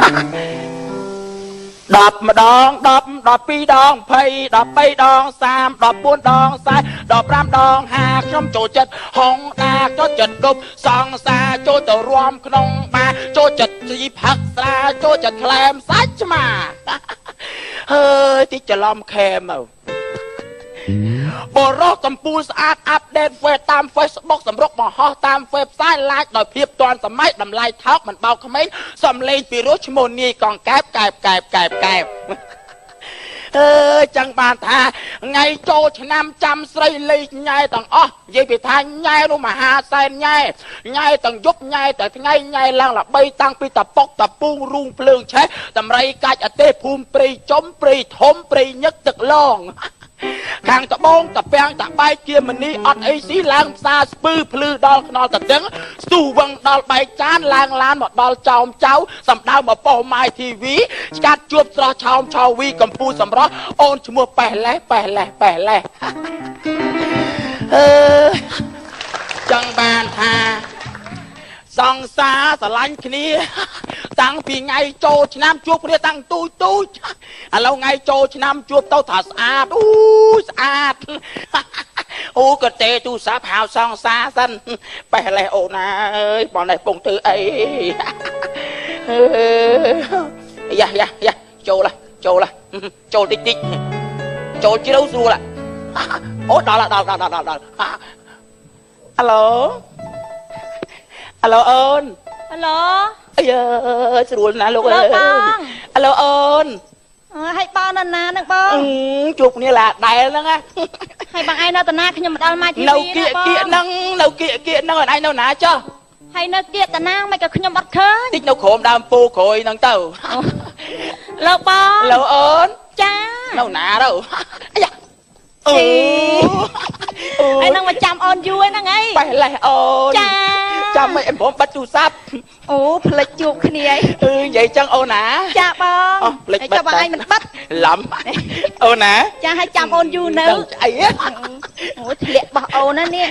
10 ម្ដង 10 12 ដង 20 13 ដង 30 14 ដង 40 15 ដង 50 ខ្ញុំចូលចិត្តហុងដាចូលចិត្តគប់សង្សារចូលទៅរួមក្នុងបាចូលចិត្តជីផឹកស្រាចូលចិត្តក្លែមសាច់ឆ្មាហើយទីច្រឡំខែមកបរោះកំពូលស្អាតអាប់ដេតតាម Facebook សម្រុកបង្ហោះតាម website ឡាចដោយភាពទាន់សម័យតម្លៃថោកមិនបោកក្មេងសំលេងពីរោះឈ្មោះនាយកងកែបចឹងបានថាថ្ងៃចូលឆ្នាំចាំស្រីលេខញ៉ែទាំងអស់និយាយពីថាញ៉ែនោះមហាសែនញ៉ែទាំងយប់ញ៉ែតែថ្ងៃញ៉ែឡើងល្បីតាំងពីតពុកតពូងរូងភ្លើងឆេះតម្រៃកាច់អទេសភូមិព្រៃចំ ព្រៃធំព្រៃញឹកទឹកឡងខាងត្បូងតាពាំងតាបែកជាមនីអត់អីស៊ីឡើងផ្សារស្ពឺភ្លឺដល់ខ្នល់តដឹងស្ទុះវឹងដល់បែកចានឡើងឡានមកដល់ចោមចៅសំដៅមកប៉ុស្តិ៍ម៉ាយធីវីស្កាត់ជួបស្រស់ឆោមឆោវីកំពូសម្រស់អូនឈ្មោះប៉េះលេះចឹងបានថាសង្សារស្រឡាញ់គ្នាតាំងពីថ្ងៃចូលឆ្នាំជួបគ្នាតាំងទូចឥឡូវថ្ងៃចូលឆ្នាំជួបទៅថាស្អាតស្អាតអូក៏ទេទូរស័ព្ទហៅសង្សារសិនប៉េះលេះអូនអើយបងនេះពងធ្វើអីយ៉ាចូលតិចចូលជ្រៅស្រួលអូដល់អាឡូអូនអាឡូអាយ៉ាស្រួលណាស់លោកអើយអាឡូអូនឲ្យបងនៅណានឹងបងជួបគ្នាឡាដែលហ្នឹងណាឲ្យបងឯងនៅតាណាខ្ញុំមកដល់ម៉ាជីវីនៅគៀកហ្នឹងអូនឯងនៅណាចុះហើយនៅគៀកតាណាមិនក៏ខ្ញុំអត់ឃើញតិចនៅក្រោមដើមពូក្រួយហ្នឹងទៅលោកបងលោកអូនចានៅណាទៅអាយ៉ាឯនឹងមកចាំអូនយូរហ្នឹងអីបេះលេះអូនចាចាំមិនអីព្រមបិទទូរស័ព្ទអូផ្លិចជួបគ្នាអីនិយាយចឹងអូនណាចាបងផ្លិចបិទចាំបងឯងមិនបិទឡំអូនណាចាឲ្យចាំអូនយូរនៅអីអូធ្លាក់បោះអូនណានេះ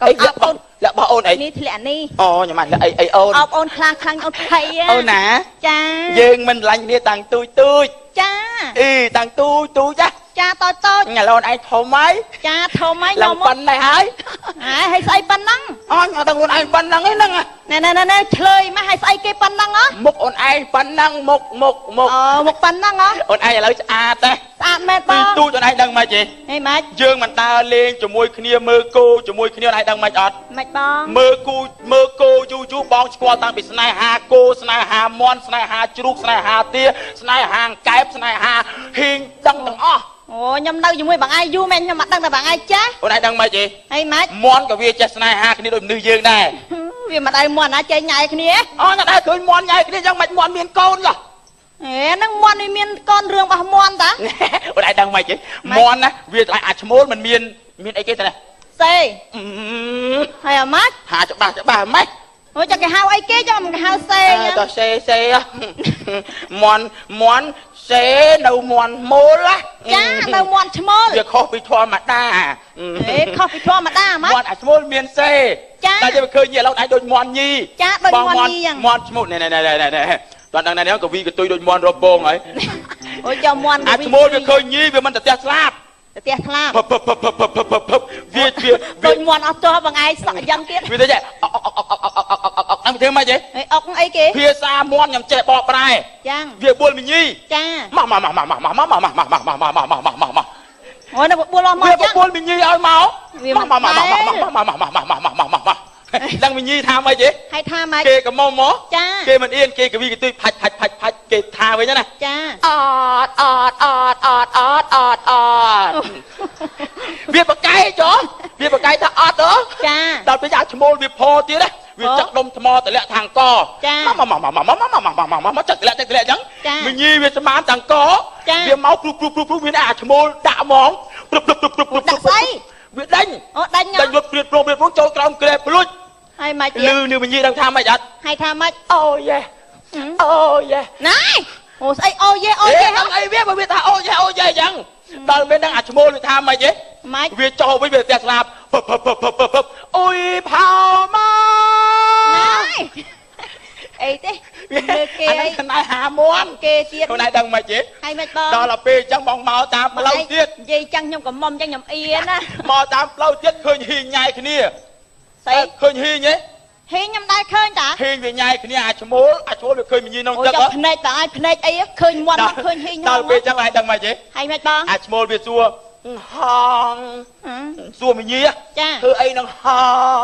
អីលាក់អូនលាក់បោះអូនអីនេះធ្លាក់នេះអូខ្ញុំមិនអីអូនអបអូនខ្លាំងអូនភ័យអូនណាចាយើងមិនឡាញ់គ្នាតាំងទូចចាតាំងទូចចាតូចឥឡូវឯងធំហើយចាធំហើយខ្ញុំប៉ុណ្ណេះហើយហើយស្អីប៉ុណ្ណឹងអូនដល់ខ្លួនឯងប៉ុណ្ណឹងហ្នឹងណែឆ្លើយមកឲ្យស្អីគេប៉ុណ្ណឹងហ៎មុខអូនឯងប៉ុណ្ណឹងមុខមុខប៉ុណ្ណឹងហ៎អូនឯងឥឡូវស្អាតទេស្អាតមែនបងទូចអូនឯងដឹងមិនទេហេម៉េចយើងមិនដើរលេងជាមួយគ្នាមើលគោជាមួយគ្នាអូនឯងដឹងមិនអត់មិនបងមើលគោយូរបងស្គាល់តាំងពីស្នេហាគោស្នេហាមន់ស្នេហាជ្រូកស្នេហាទាស្នេហាកែបស្នេហាហ៊ីងដឹងទាំងអស់អូខ្ញុំនៅជាមួយបងឯងយូរមែនខ្ញុំអត់ដឹងតែបងឯងចេះអូនឯងដឹងមិនទេហីម៉េចមន់ក៏វាចេះស្នេហាគ្នាដូចមនុស្សយើងដែរវាមិនដែរមន់ណាចេះញ៉ៃគ្នាអូនដែរឃើញមន់ញ៉ៃគ្នាយ៉ាងម៉េចមន់មានកូនឡោះហ្នឹងមន់វាមានកូនរឿងរបស់មន់តាអូនឯងដឹងមិនទេមន់ណាវាឆ្លៃអាចឈ្មោលមិនមានអីគេទេសេហើយអាម៉េចហាច្បាស់ម៉េចអូចាំគេហៅអីគេចាំមិនគេហៅសេតោះសេមន់សេនៅមន់មូលចានៅមន់ឈ្មោលវាខុសពីធម្មតាខុសពីធម្មតាហ្មងមន់អាឈ្មោលមានសេចាតែយើងឃើញឥឡូវឯងដូចមន់ញីចាដូចមន់ញីយ៉ាងមន់ឈ្មោលណែតើដឹងណានេះក៏វីក៏ទុយដូចមន់របងហើយអូយកមន់អាឈ្មោលវាឃើញញីវាមិនទៅផ្ទះស្លាប់វាដូចមន់អត់ទោះបងឯងសក់យ៉ាងទៀតវាទៅចេះអុកធ្វើម៉េចហ៎អុកអីគេភាសាមន់ខ្ញុំចេះបកប្រែយ៉ាងវាបួលមីញីចាមកអូនបួលអស់មកចឹងវាបួលមីញីឲ្យមកដឹងមីញីថាម៉េចហ៎ឲ្យថាម៉េចគេក៏មកចាគេមិនអៀនគេកវីកទុយផាច់គេថាវិញណាចាអត់វាបកែចុះវាបកែថាអត់ចាដល់ពេលអាឈ្មោលវាផទៀតណាវាចាក់ដុំថ្មតម្លាក់ខាងកចាមកចាក់តម្លាក់អញ្ចឹងមីញីវាស្មានខាងកវាមកព្រុសវាអាឈ្មោលដាក់ហ្មងព្រុសដាក់ស្អីវាដេញលុតព្រៀតប្រងចូលក្រោមក្រែភ្លុចហើយមកទៀតលឺនេះមីញីដឹងថាម៉េចអត់ហើយថាម៉េចអូយេណែអូស្អីអូយេហ្នឹងអីវាបើវាថាអូយេអញ្ចឹងដល់ពេលហ្នឹងអាឈ្មោលវាថាម៉េចទេវាចោលវិញវាផ្ទះស្លាប់អុយផោមក អីទេលើគេអីណៃហាមួនគេទៀតណៃដឹងមិនទេហើយមិនបងដល់ទៅពេលអញ្ចឹងបងមកតាមផ្លូវទៀតនិយាយចឹងខ្ញុំក៏មុំចឹងខ្ញុំអៀនណាមកតាមផ្លូវទៀតឃើញហ៊ីងញ៉ៃគ្នាស្អីឃើញហ៊ីងទេហ៊ីងខ្ញុំដែរឃើញតាហ៊ីងវាញ៉ៃគ្នាអាចឈ្មោលវាឃើញមីញីក្នុងទឹកភ្នែកតាភ្នែកអីឃើញមាត់មកឃើញហ៊ីងដល់ពេលអញ្ចឹងហើយដឹងមិនទេហើយមិនបងអាចឈ្មោលវាសួរហងសួរមីញីចាធ្វើអីនឹងហ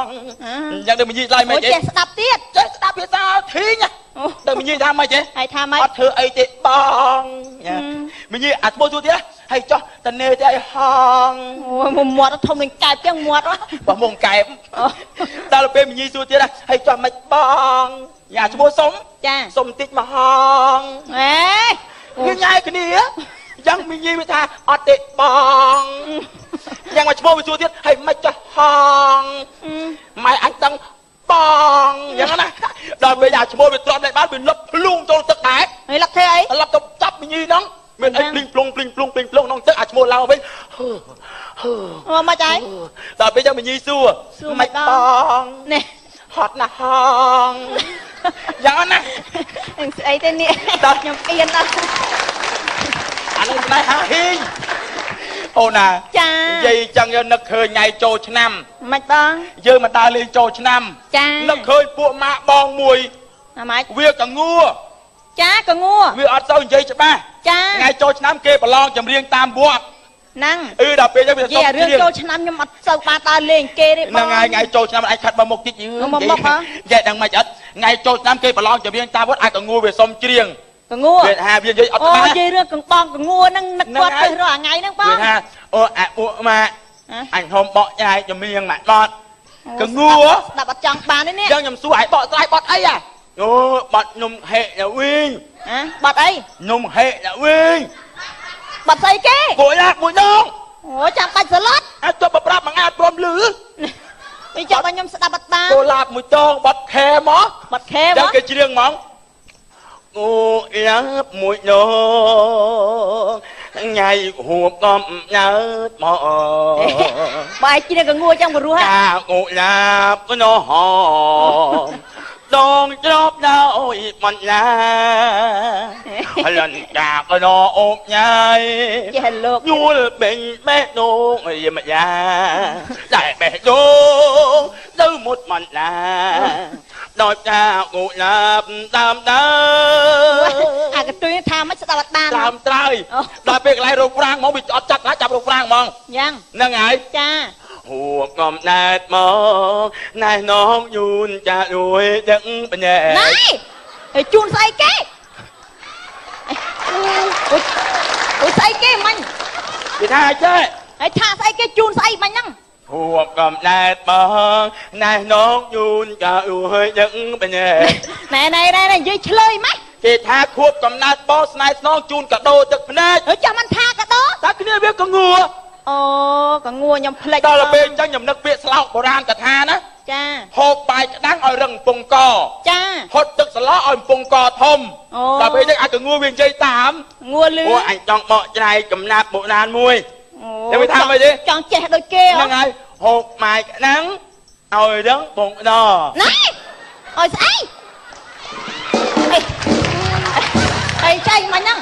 ងអញ្ចឹងដល់មីញីឆ្លើយមិនទេចេះស្ដាប់ទៀតចេះស្ដាប់ភាសាធីងដល់មីញីថាមិនទេហើយថាមិនអត់ធ្វើអីទេបងមីញីអាចឈ្មោលសួរទៀតហើយចោះតនេទៅឲ្យហងអូមាត់ធំនឹងកែបចឹងមាត់បោះមុំកែបដល់ពេលមីញីសួរទៀតហើយចោះមិនបងយ៉ាឈ្មោះសុំចាសុំតិចមកហងហេវាញ៉ៃគ្នាចឹងមីញីវាថាអត់ទេបងយ៉ាងមកឈ្មោះវាសួរទៀតហើយមិនចោះហងម៉ែអញដឹងបងយ៉ាងណាដល់ពេលឈ្មោះវាទ្រាំតែបានវាលុបភ្លុងចូលទឹកដែរហើយលុបធ្វើអីលុបទៅចាប់មីញីហ្នឹងមានអីភ្លីងភ្លុងក្នុងទឹកឈ្មោះឡើងវិញអូមកចាយដល់ពេលចឹងមីញីសួរមិនបងនេះហត់ណាស់ហងយ៉ាងណាស្អីទេនេះដល់ខ្ញុំអៀនអត់អានេះស្នេហាហ៊ីងអូណាចានិយាយចឹងយើងនឹកឃើញថ្ងៃចូលឆ្នាំមិនបងយើងមកដើរលេងចូលឆ្នាំចានឹកឃើញពួកម៉ាក់បងមួយម៉េចវាកងួចាកងួវាអត់សូវនិយាយច្បាស់ចាថ្ងៃចូលឆ្នាំគេប្រឡងចម្រៀងតាមវត្តហ្នឹងដល់ពេលយើងវាសុំរឿងចូលឆ្នាំខ្ញុំអត់សូវបានដើរលេងគេទេបងហ្នឹងថ្ងៃចូលឆ្នាំអាចខាត់មកមុខតិចមកមុខហ៎និយាយដឹងមិនអត់ថ្ងៃចូលឆ្នាំគេប្រឡងចម្រៀងតាមវត្តអាចកងួវាសុំច្រៀងកងួវាថាវានិយាយអត់ច្បាស់និយាយរឿងកងបងកងួហ្នឹងនឹកគាត់ទៅរាល់ថ្ងៃហ្នឹងបងវាថាអូអាពួកម៉ាក់អញហុំបកចាយចម្រៀងម៉ាក់បត់កងួស្ដាប់អត់ចង់បានទេនេះចឹងខ្ញុំសួរឲ្យបកស្រាយបត់អីអូបត់ខ្ញុំហេទៅវិញបត់អីខ្ញុំហេទៅវិញបត់ស្អីគេពួកណាមួយដងអូចាំបាច់ស្លុតអាចទៅប្រាប់មួយអាតព្រមលឺវាចាំឲ្យខ្ញុំស្ដាប់អត់បានគោឡាបមួយដងបត់ខែមកបត់ខែមកចឹងគេច្រៀងហ្មងអូឡាបមួយដងញ៉ៃហួបកំញើតមកបាយច្រៀងកងួចឹងព្រោះចាអូឡាបកណោហដងច្របដោយមិនណាលន់ចាកណោអូបញ៉ៃចេះលោកយួលបេងបេះដូងយមយ៉ាតែបេះដូងទៅមុតមិនណាដោយចាគូឡាបតាមដើអាកតុយថាមិនស្ដាប់អត់បានតាមត្រើយដល់ពេលកន្លែងរោគប្រាំងមកវាអត់ចាត់ណាចាប់រោគប្រាំងហ្មងយ៉ាងហ្នឹងហើយចាហួបកំណែតមកណែน้องយូនចារួយដឹងបញ្ញាណៃហើយជូនស្អីគេអូស្អីគេមិញគេថាចេះហើយថាស្អីគេជូនស្អីមិញហ្នឹងហួបកំណែតមកណែน้องយូនចារួយដឹងបញ្ញាណែនិយាយឆ្លើយម៉េចគេថាខួបកំណែតបងស្នេហ៍ស្នងជូនកាដូទឹកភ្នែកហើយចាំមិនថាកាដូតែគ្នាវាកងួអូកងួខ្ញុំភ្លេចដល់ពេលអញ្ចឹងខ្ញុំនឹកពាក្យស្លោកបុរាណកថាណាចាហូបបាយក្តាំងឲ្យរឹងពងកចាហត់ទឹកស្លោឲ្យពងកធំដល់ពេលអញ្ចឹងអាចកងួវានិយាយតាមងួលឺអូអញចង់បកច្នៃកំណាប់បុរាណមួយតែវាថាមិនទេចង់ចេះដូចគេហ្នឹងហើយហូបបាយក្តាំងឲ្យរឹងពងដណែឲ្យស្អីអីចេញមកហ្នឹង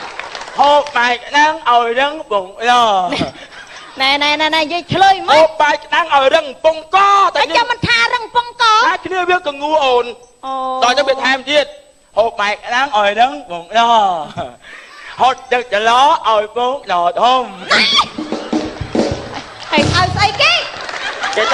ហូបបាយក្តាំងឲ្យរឹងពងដណែនិយាយឆ្លើយមកហូបបាយក្តាំងឲ្យរឹងពងកតែចាំមិនថារឹងពងកតែគ្នាវាកងួអូនដល់ទៅវាថែមទៀតហូបបាយក្តាំងឲ្យរឹងពងដហត់ទឹកចលោឲ្យពងដធំហើយឲ្យស្អីគេ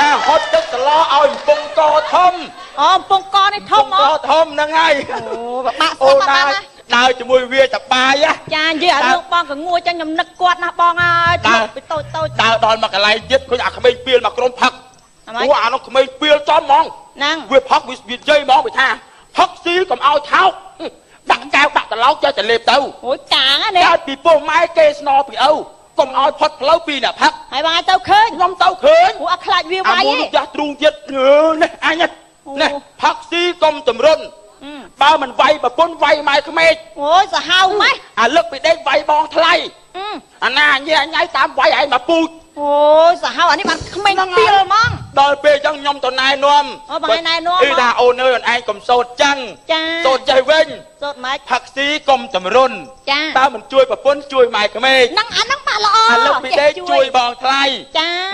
ថាហត់ទឹកចលោឲ្យពងកធំអូពងកនេះធំហ៎ធំហ្នឹងហើយអូបាក់សុំមកបានដើរជាមួយវាតបាយចានិយាយឲ្យលោកបងកងួចឹងខ្ញុំនឹកគាត់ណាបងអើយពីតូចដើរដល់មកកន្លែងទៀតឃើញអាក្មេងពីលមកក្រុមផឹកអូអានោះក្មេងពីលចំហ្មងហ្នឹងវាផឹកវានិយាយហ្មងវាថាផឹកស៊ីកុំឲ្យថោកដាក់កែវដាក់ត្រឡោកចេះតែលេបទៅអូយកាងណាដល់ពីពុះម៉ែគេស្នរពីឪកុំឲ្យផុតផ្លូវពីអ្នកផឹកហើយបងឲ្យទៅឃើញខ្ញុំទៅឃើញអូអត់ខ្លាចវាវាយទេអាចាស់ទ្រូងទៀតនេះអញនេះផឹកស៊ីកុំតម្រុនបើមិនវាយប្រពន្ធវាយម៉ែក្មេកអូយសាហាវម៉េះអាលឹកពីដេកវាយបងថ្លៃអាណាញ៉ៃតាមវាយឯងមកពូជអូយសាហាវអានេះបានក្មេងពីលហ្មង ដល់ពេលចឹងខ្ញុំទៅណែនាំបងណែនាំថាអូនអើយអូនឯងកុំសោតចឹងសោតចេះវិញសោតម៉េចផឹកស៊ីកុំតម្រុនតើមិនជួយប្រពន្ធជួយម៉ែក្មេកហ្នឹងអាហ្នឹងបាក់ល្អឥឡូវពីដេកជួយបងថ្លៃ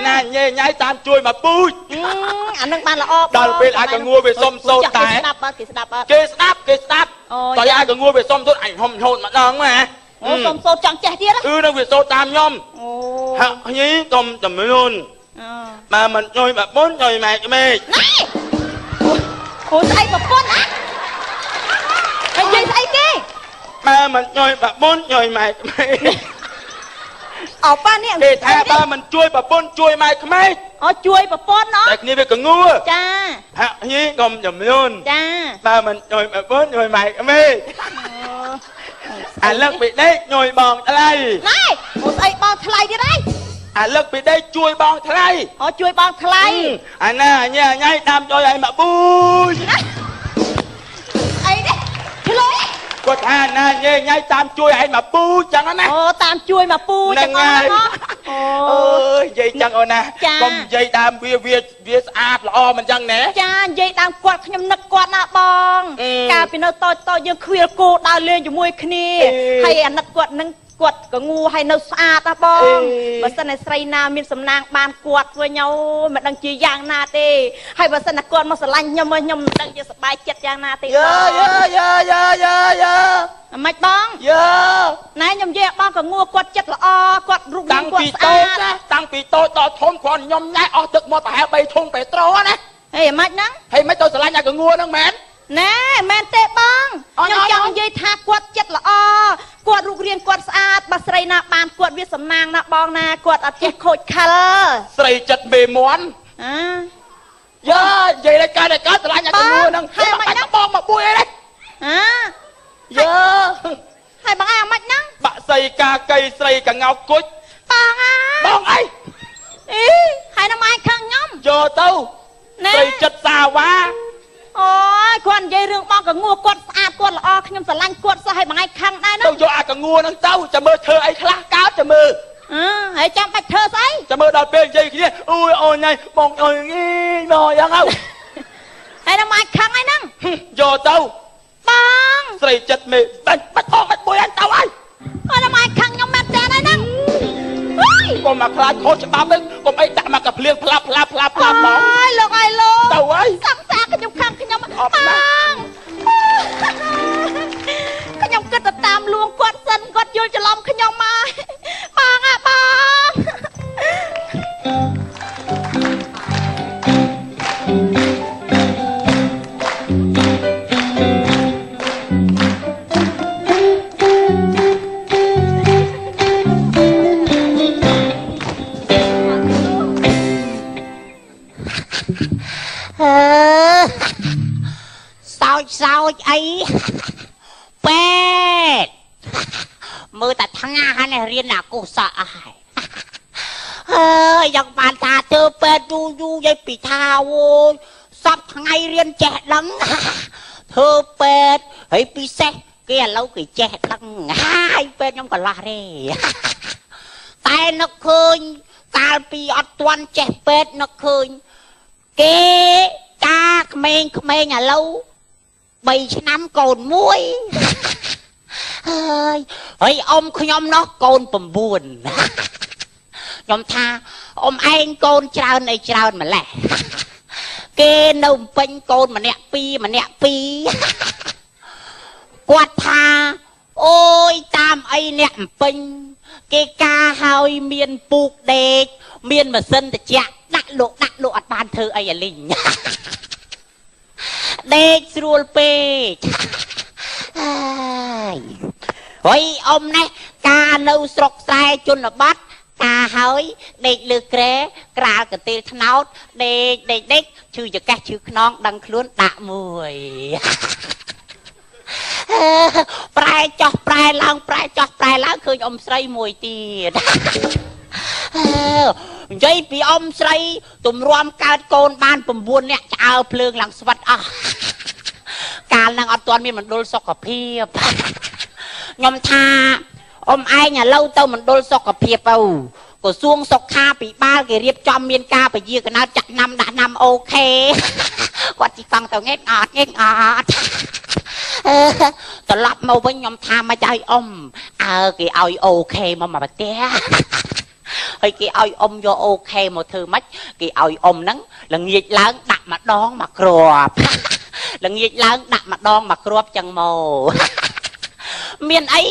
ណាញ៉ែញ៉ៃតាមជួយមកពូជអាហ្នឹងបាក់ល្អដល់ពេលអាចកងួរវាសុំសោតតែគេស្ដាប់អត់គេស្ដាប់តើអាចកងួរវាសុំសោតអញហុំហូតម្ដងណាអូសុំសោតចង់ចេះទៀតនឹងវាសោតតាមខ្ញុំអូហាក់ញីកុំតម្រុនបើមិនជួយប្រពន្ធជួយម៉ែក្មេកណែអូស្អីប្រពន្ធណាហើយនិយាយស្អីគេបើមិនជួយប្រពន្ធជួយម៉ែក្មេកអោប៉ានេះគេថាបើមិនជួយប្រពន្ធជួយម៉ែក្មេកអូជួយប្រពន្ធណោះតែគ្នាវាកងួរចាហាក់ញីកុំតម្រុនចាបើមិនជួយប្រពន្ធជួយម៉ែក្មេកឥឡូវពីដេកជួយបងថ្លៃណែអូស្អីបងថ្លៃទៀតហើយឥឡូវពីដេកជួយបងថ្លៃអូជួយបងថ្លៃអាណាញ៉ាញ៉ៃតាមជួយឲ្យមកប៊ូយអីនេះឆ្លើយគាត់ថាណាញ៉ែញ៉ៃតាមជួយឲ្យមកពូចឹងណាអូតាមជួយមកពូចឹងណាអូអើយនិយាយចឹងអូនណាកុំនិយាយដើមវាស្អាតល្អមិនចឹងណែចានិយាយដើមគាត់ខ្ញុំនឹកគាត់ណាបងកាលពីនៅតូចយើងខ្វៀលគោដើរលេងជាមួយគ្នាហើយអាណិតគាត់នឹងគាត់ក៏ងូឲ្យនៅស្អាតណាបងបើសិនតែស្រីណាមានសំណាងបានគាត់វិញអូមិនដឹងជាយ៉ាងណាទេហើយបើសិនតែគាត់មកស្រឡាញ់ខ្ញុំខ្ញុំមិនដឹងជាសប្បាយចិត្តយ៉ាងណាទេយើអាម៉េចបងណែខ្ញុំនិយាយបងក៏ងូគាត់ចិត្តល្អគាត់រូបរាងគាត់ស្អាតតាំងពីតូចដល់ធំគាត់ខ្ញុំញ៉ែអស់ទឹកមកប្រហែល3ធុងពេត្រូណាហេអាម៉េចហ្នឹងហេមិនទៅស្រឡាញ់ឲ្យកងូហ្នឹងមែនណែមែនទេបងខ្ញុំចង់និយាយថាគាត់ចិត្តល្អគាត់រូបរាងគាត់ស្អាតបើស្រីណាបានគាត់វាសំណាងណាបងណាគាត់អត់ចេះខូចខលស្រីចិត្តមេមន់យ៉ានិយាយតែកើតស្រឡាញ់ឲ្យកងូហ្នឹងហើយមិនដឹងបងមកពួយអីទេយ៉ាហើយបងឯងអាម៉េចហ្នឹងបាក់សីកាកៃស្រីកងោកគុជបងអីហើយណាម៉ែខាងខ្ញុំយកទៅស្រីចិត្តសាវ៉ាអូយគាត់និយាយរឿងបងកងួគាត់ស្អាតគាត់ល្អខ្ញុំស្រឡាញ់គាត់សោះឲ្យបងឯងខឹងដែរណាទៅយកអាកងួហ្នឹងទៅចាំមើលធ្វើអីខ្លះកើតចាំមើលហើយចាំបាច់ធ្វើស្អីចាំមើលដល់ពេលនិយាយគ្នាអូយអូនញ៉ៃបងអើយងីមកយ៉ាងទៅហើយណាម៉ែខឹងហើយហ្នឹងយកទៅបងស្រីចិត្តមេបាច់បងបាច់មួយអញទៅហើយណាម៉ែខឹងខ្ញុំមែនតើហើយហ្នឹងកុំមកខ្លាចខុសច្បាប់វិញកុំអីដាក់មកកាភ្លៀងផ្លាប់បងអើយលោកហើយលោកទៅហើយសង្សារខ្ញុំខឹងខ្ញុំបងខ្ញុំគិតទៅតាមលួងគាត់សិនគាត់យល់ច្រឡំខ្ញុំមកបងសោចអីពេតមើលតែថ្ងាហើយរៀនអាកុសលអស់ហើយយ៉ាងបានថាធ្វើពេតយូរយាយពីថាអូយសពថ្ងៃរៀនចេះដឹងធ្វើពេតហើយពិសេសគេឥឡូវគេចេះដឹងហើយពេតខ្ញុំកន្លះទេតែនឹកឃើញកាលពីអត់ទាន់ចេះពេតនឹកឃើញគេតាក្មេងឥឡូវ3ឆ្នាំកូន1ហើយអ៊ំខ្ញុំនោះកូន9ខ្ញុំថាអ៊ំឯងកូនច្រើនអីច្រើនម្លេះគេនៅពេញកូនម្នាក់2គាត់ថាអូយតាមអីអ្នកពេញគេការហើយមានពូកដេកមានម៉ាស៊ីនត្រជាក់ដាក់លោកអត់បានធ្វើអីអាលីងដេកស្រួលពេកហើយអ៊ំនេះការនៅស្រុកស្រែជនបទការហើយដេកលើក្រែក្រាលកន្ទេលថ្នោតដេកឈឺចកេះឈឺខ្នងដឹងខ្លួនដាក់មួយប្រែចោះប្រែឡើងឃើញអ៊ំស្រីមួយទៀតនិយាយពីអ៊ំស្រីទម្រាំកើតកូនបាន9នាក់ឆ្អើភ្លើងឡើងស្វិតអស់កាលហ្នឹងអត់ទាន់មានមណ្ឌលសុខភាពខ្ញុំថាអ៊ំឯងឥឡូវទៅមណ្ឌលសុខភាពទៅក ក្រសួងសុខាភិបាលគេរៀបចំមានការពជាកណោតចាក់ណាំដាក់ណាំអូខេគាត់ជីកង់ទៅងេកអត់ត្រឡប់មកវិញខ្ញុំថាមិនឲ្យអ៊ំគេឲ្យអូខេមកប្រទេសហើយគេឲ្យអ៊ំយកអូខេមកធ្វើម៉េចគេឲ្យអ៊ំហ្នឹងល្ងាចឡើងដាក់ម្ដងមកគ្រាប់ល្ងាចឡើងដាក់ម្ដងមកគ្រាប់ចឹងមកមានអី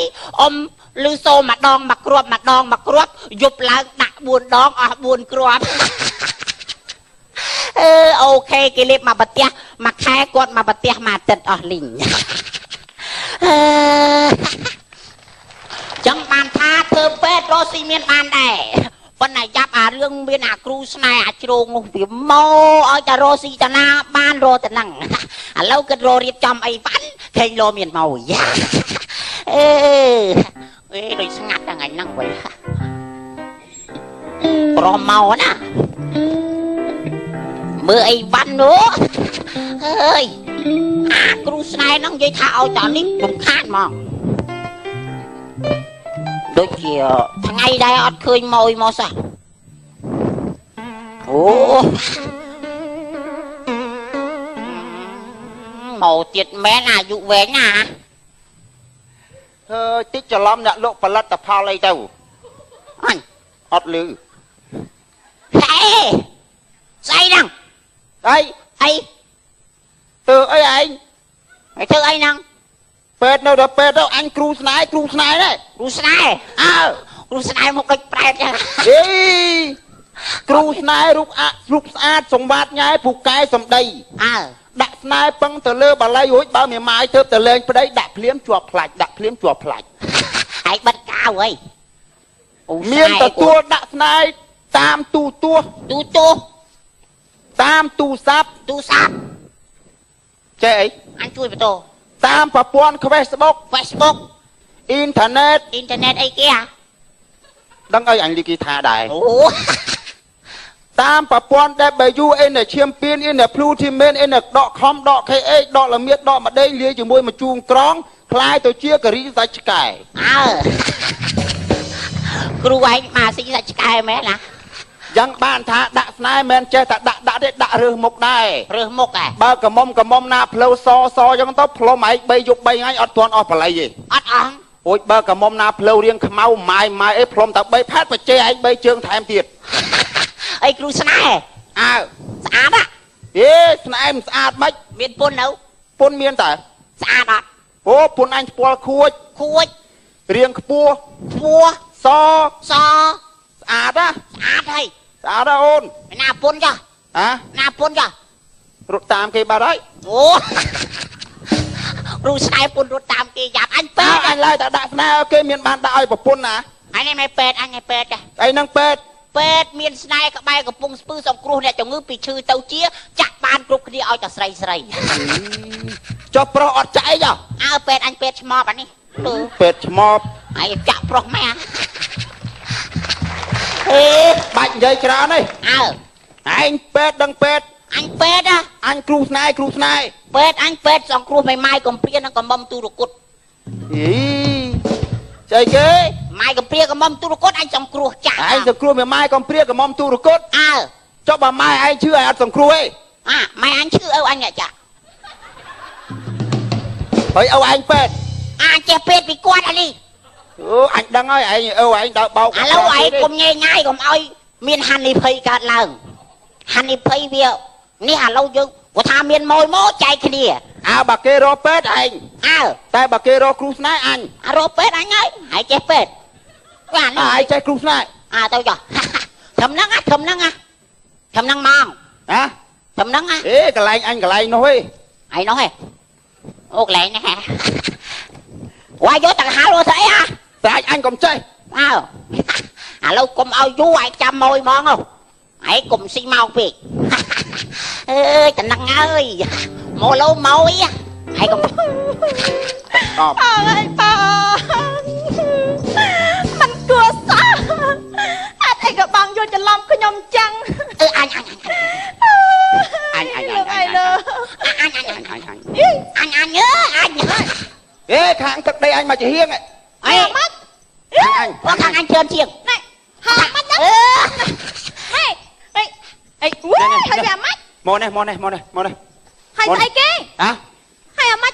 អ៊ំលឺសូម្ដងមកគ្រាប់យប់ឡើងដាក់4ដងអស់4គ្រាប់អូខេគេលេបមកប្រទេសមួយខែគាត់មកប្រទេសមួយអាទិត្យអស់លីងចឹងបានថាធ្វើពេទ្យរស់ស៊ីមានបានដែរប៉ុន្តែចាប់អារឿងមានអាគ្រូស្នេហ៍អាជ្រងនោះវាមកឲ្យតែរស់ស៊ីតាណាបានរស់តែហ្នឹងឥឡូវគិតររៀបចំអីវ៉ាន់ឃើញលោមានមកយ៉ាដូចស្ងាត់ថ្ងៃហ្នឹងវិញប្រមកណាមើលអីវ៉ាន់នោះអើយអាគ្រូស្នេហ៍ហ្នឹងនិយាយថាឲ្យតានេះរំខានហ្មងដូចជាថ្ងៃដែរអត់ឃើញម៉ួយមកសោះអូមកទៀតមែនអាយុវែងណាតិចច្រឡំអ្នកលក់ផលិតផលអីទៅអញអត់លឺហេស្អីហ្នឹងអីទៅអីឯងធ្វើអីហ្នឹងពេទ្យនៅដល់ពេទ្យទៅអញគ្រូស្នេហ៍ដែរគ្រូស្នេហ៍គ្រូស្នេហ៍មកដូចប្រែតចឹងគ្រូស្នេហ៍រូបស្អាតសង្វាតញ៉ែពូកែសំដីដាក់ស្នេហ៍ពឹងទៅលើបាលីរួចបើមានម៉ាយទៅទៅលេងប្តីដាក់ភ្លាមជាប់ផ្លាច់ហើយបិទកៅអីមានទទួលដាក់ស្នេហ៍តាមទូទស្សន៍តាមទូរស័ព្ទចេះអីអញជួយបន្តតាមប្រព័ន្ធ Facebook អ៊ីនធឺណិតអីគេដឹងអីអញលីគីថាដែរអូតាមប្រព័ន្ធ WN ឈាមពៀន in Plutimate in .com .kh ដកល្មៀតដកម្ដេងលាយជាមួយមួយជូងត្រង់คล้ายទៅជាការីសាច់ឆ្កែគ្រូឯងមកស៊ីសាច់ឆ្កែមែនណាយ៉ាងបានថាដាក់ស្នេហ៍មិនចេះតែដាក់ទេដាក់រើសមុខដែរបើកមុំណាផ្លូវសចឹងទៅផ្លុំឯង3យប់3ថ្ងៃអត់ទាន់អស់បល័យទេអត់អស់អូយបើកមុំណាផ្លូវរៀងខ្មៅម៉ាយអីផ្លុំតែ3ផាត់បច្ចេឯង3ជើងថែមទៀតអីគ្រូស្នេហ៍ស្អាតស្នេហ៍មិនស្អាតមិនមានពុននៅពុនមានតើស្អាតអត់អូពុនអញស្ពាល់ខួចរៀងខ្ពស់សស្អាតហើយស្អាតអូនណាពុនចាណាពុនចារត់តាមគេបាត់ហើយអូគ្រូស្នេហ៍ពុនរត់តាមគេយ៉ាប់អញពេទ្យអញឡើយតែដាក់ស្នេហ៍គេមានបានដាក់ឲ្យប្រពន្ធណាអញមិនពេទ្យអញពេទ្យអីហ្នឹងពេទ្យមានស្នេហ៍ក្បែរកំពុងស្ពឺសង្គ្រោះអ្នកជំងឺពីឈឺទៅជាចាក់បានគ្រប់គ្នាឲ្យតែស្រីចុះប្រុសអត់ចាក់អីចុះពេទ្យអញពេទ្យឆ្មប់អានេះពេទ្យឆ្មប់ហើយចាក់ប្រុសម៉ែបាច់និយាយច្រើនទេឯងពេទ្យដឹងពេទ្យអញពេទ្យអញគ្រូស្នេហ៍ពេទ្យអញពេទ្យសង្គ្រោះម៉ាយកំព្រានិងកំមុំទូរគុតចៃគេម៉ាយកំព្រាកំមុំទូរគុតអញសង្គ្រោះចាក់ឯងសង្គ្រោះម៉ាយកំព្រាកំមុំទូរគុតចុះបើម៉ែឯងឈឺឯងអត់សង្គ្រោះទេម៉ែអញឈឺឪអញចាក់ហើយឪឯងពេទ្យអញចេះពេទ្យពីគាត់អានេះអូអញដឹងហើយឯងឯងដើរបោកឥឡូវឯងកុំញ៉ៃញ៉ៃកុំឲ្យមានហានិភ័យកើតឡើងហានិភ័យវានេះឥឡូវយើងគាត់ថាមានម៉ួយមកចែកគ្នាបើគេរកពេទ្យឯងតែបើគេរកគ្រូស្នេហ៍អញរកពេទ្យអញហើយចេះពេទ្យអានេះឯងចេះគ្រូស្នេហ៍ទៅចុះធំហ្នឹងហ្មងណាធំហ្នឹងកន្លែងអញកន្លែងនោះឯងអូកន្លែងនេះវាយយកតង្ហាលទៅអីតែអញកុំចេះឥឡូវកុំឲ្យយូរឯងចាំម៉ួយហ្មងឯងកុំស៊ីមកពេកតំណឹងអើយមកលោម៉ួយឯងកុំអើយប៉ាមិនគួរសោះអត់អីក៏បងយកច្រឡំខ្ញុំចឹងអញខាងទឹកដីអញមកជាហៀងអីមកខាងអញច្រើនជាង ហាម៉េចហេអីវ៉ៃហើយអាម៉េចមកនេះហើយស្អីគេហ៎ហើយអាម៉េច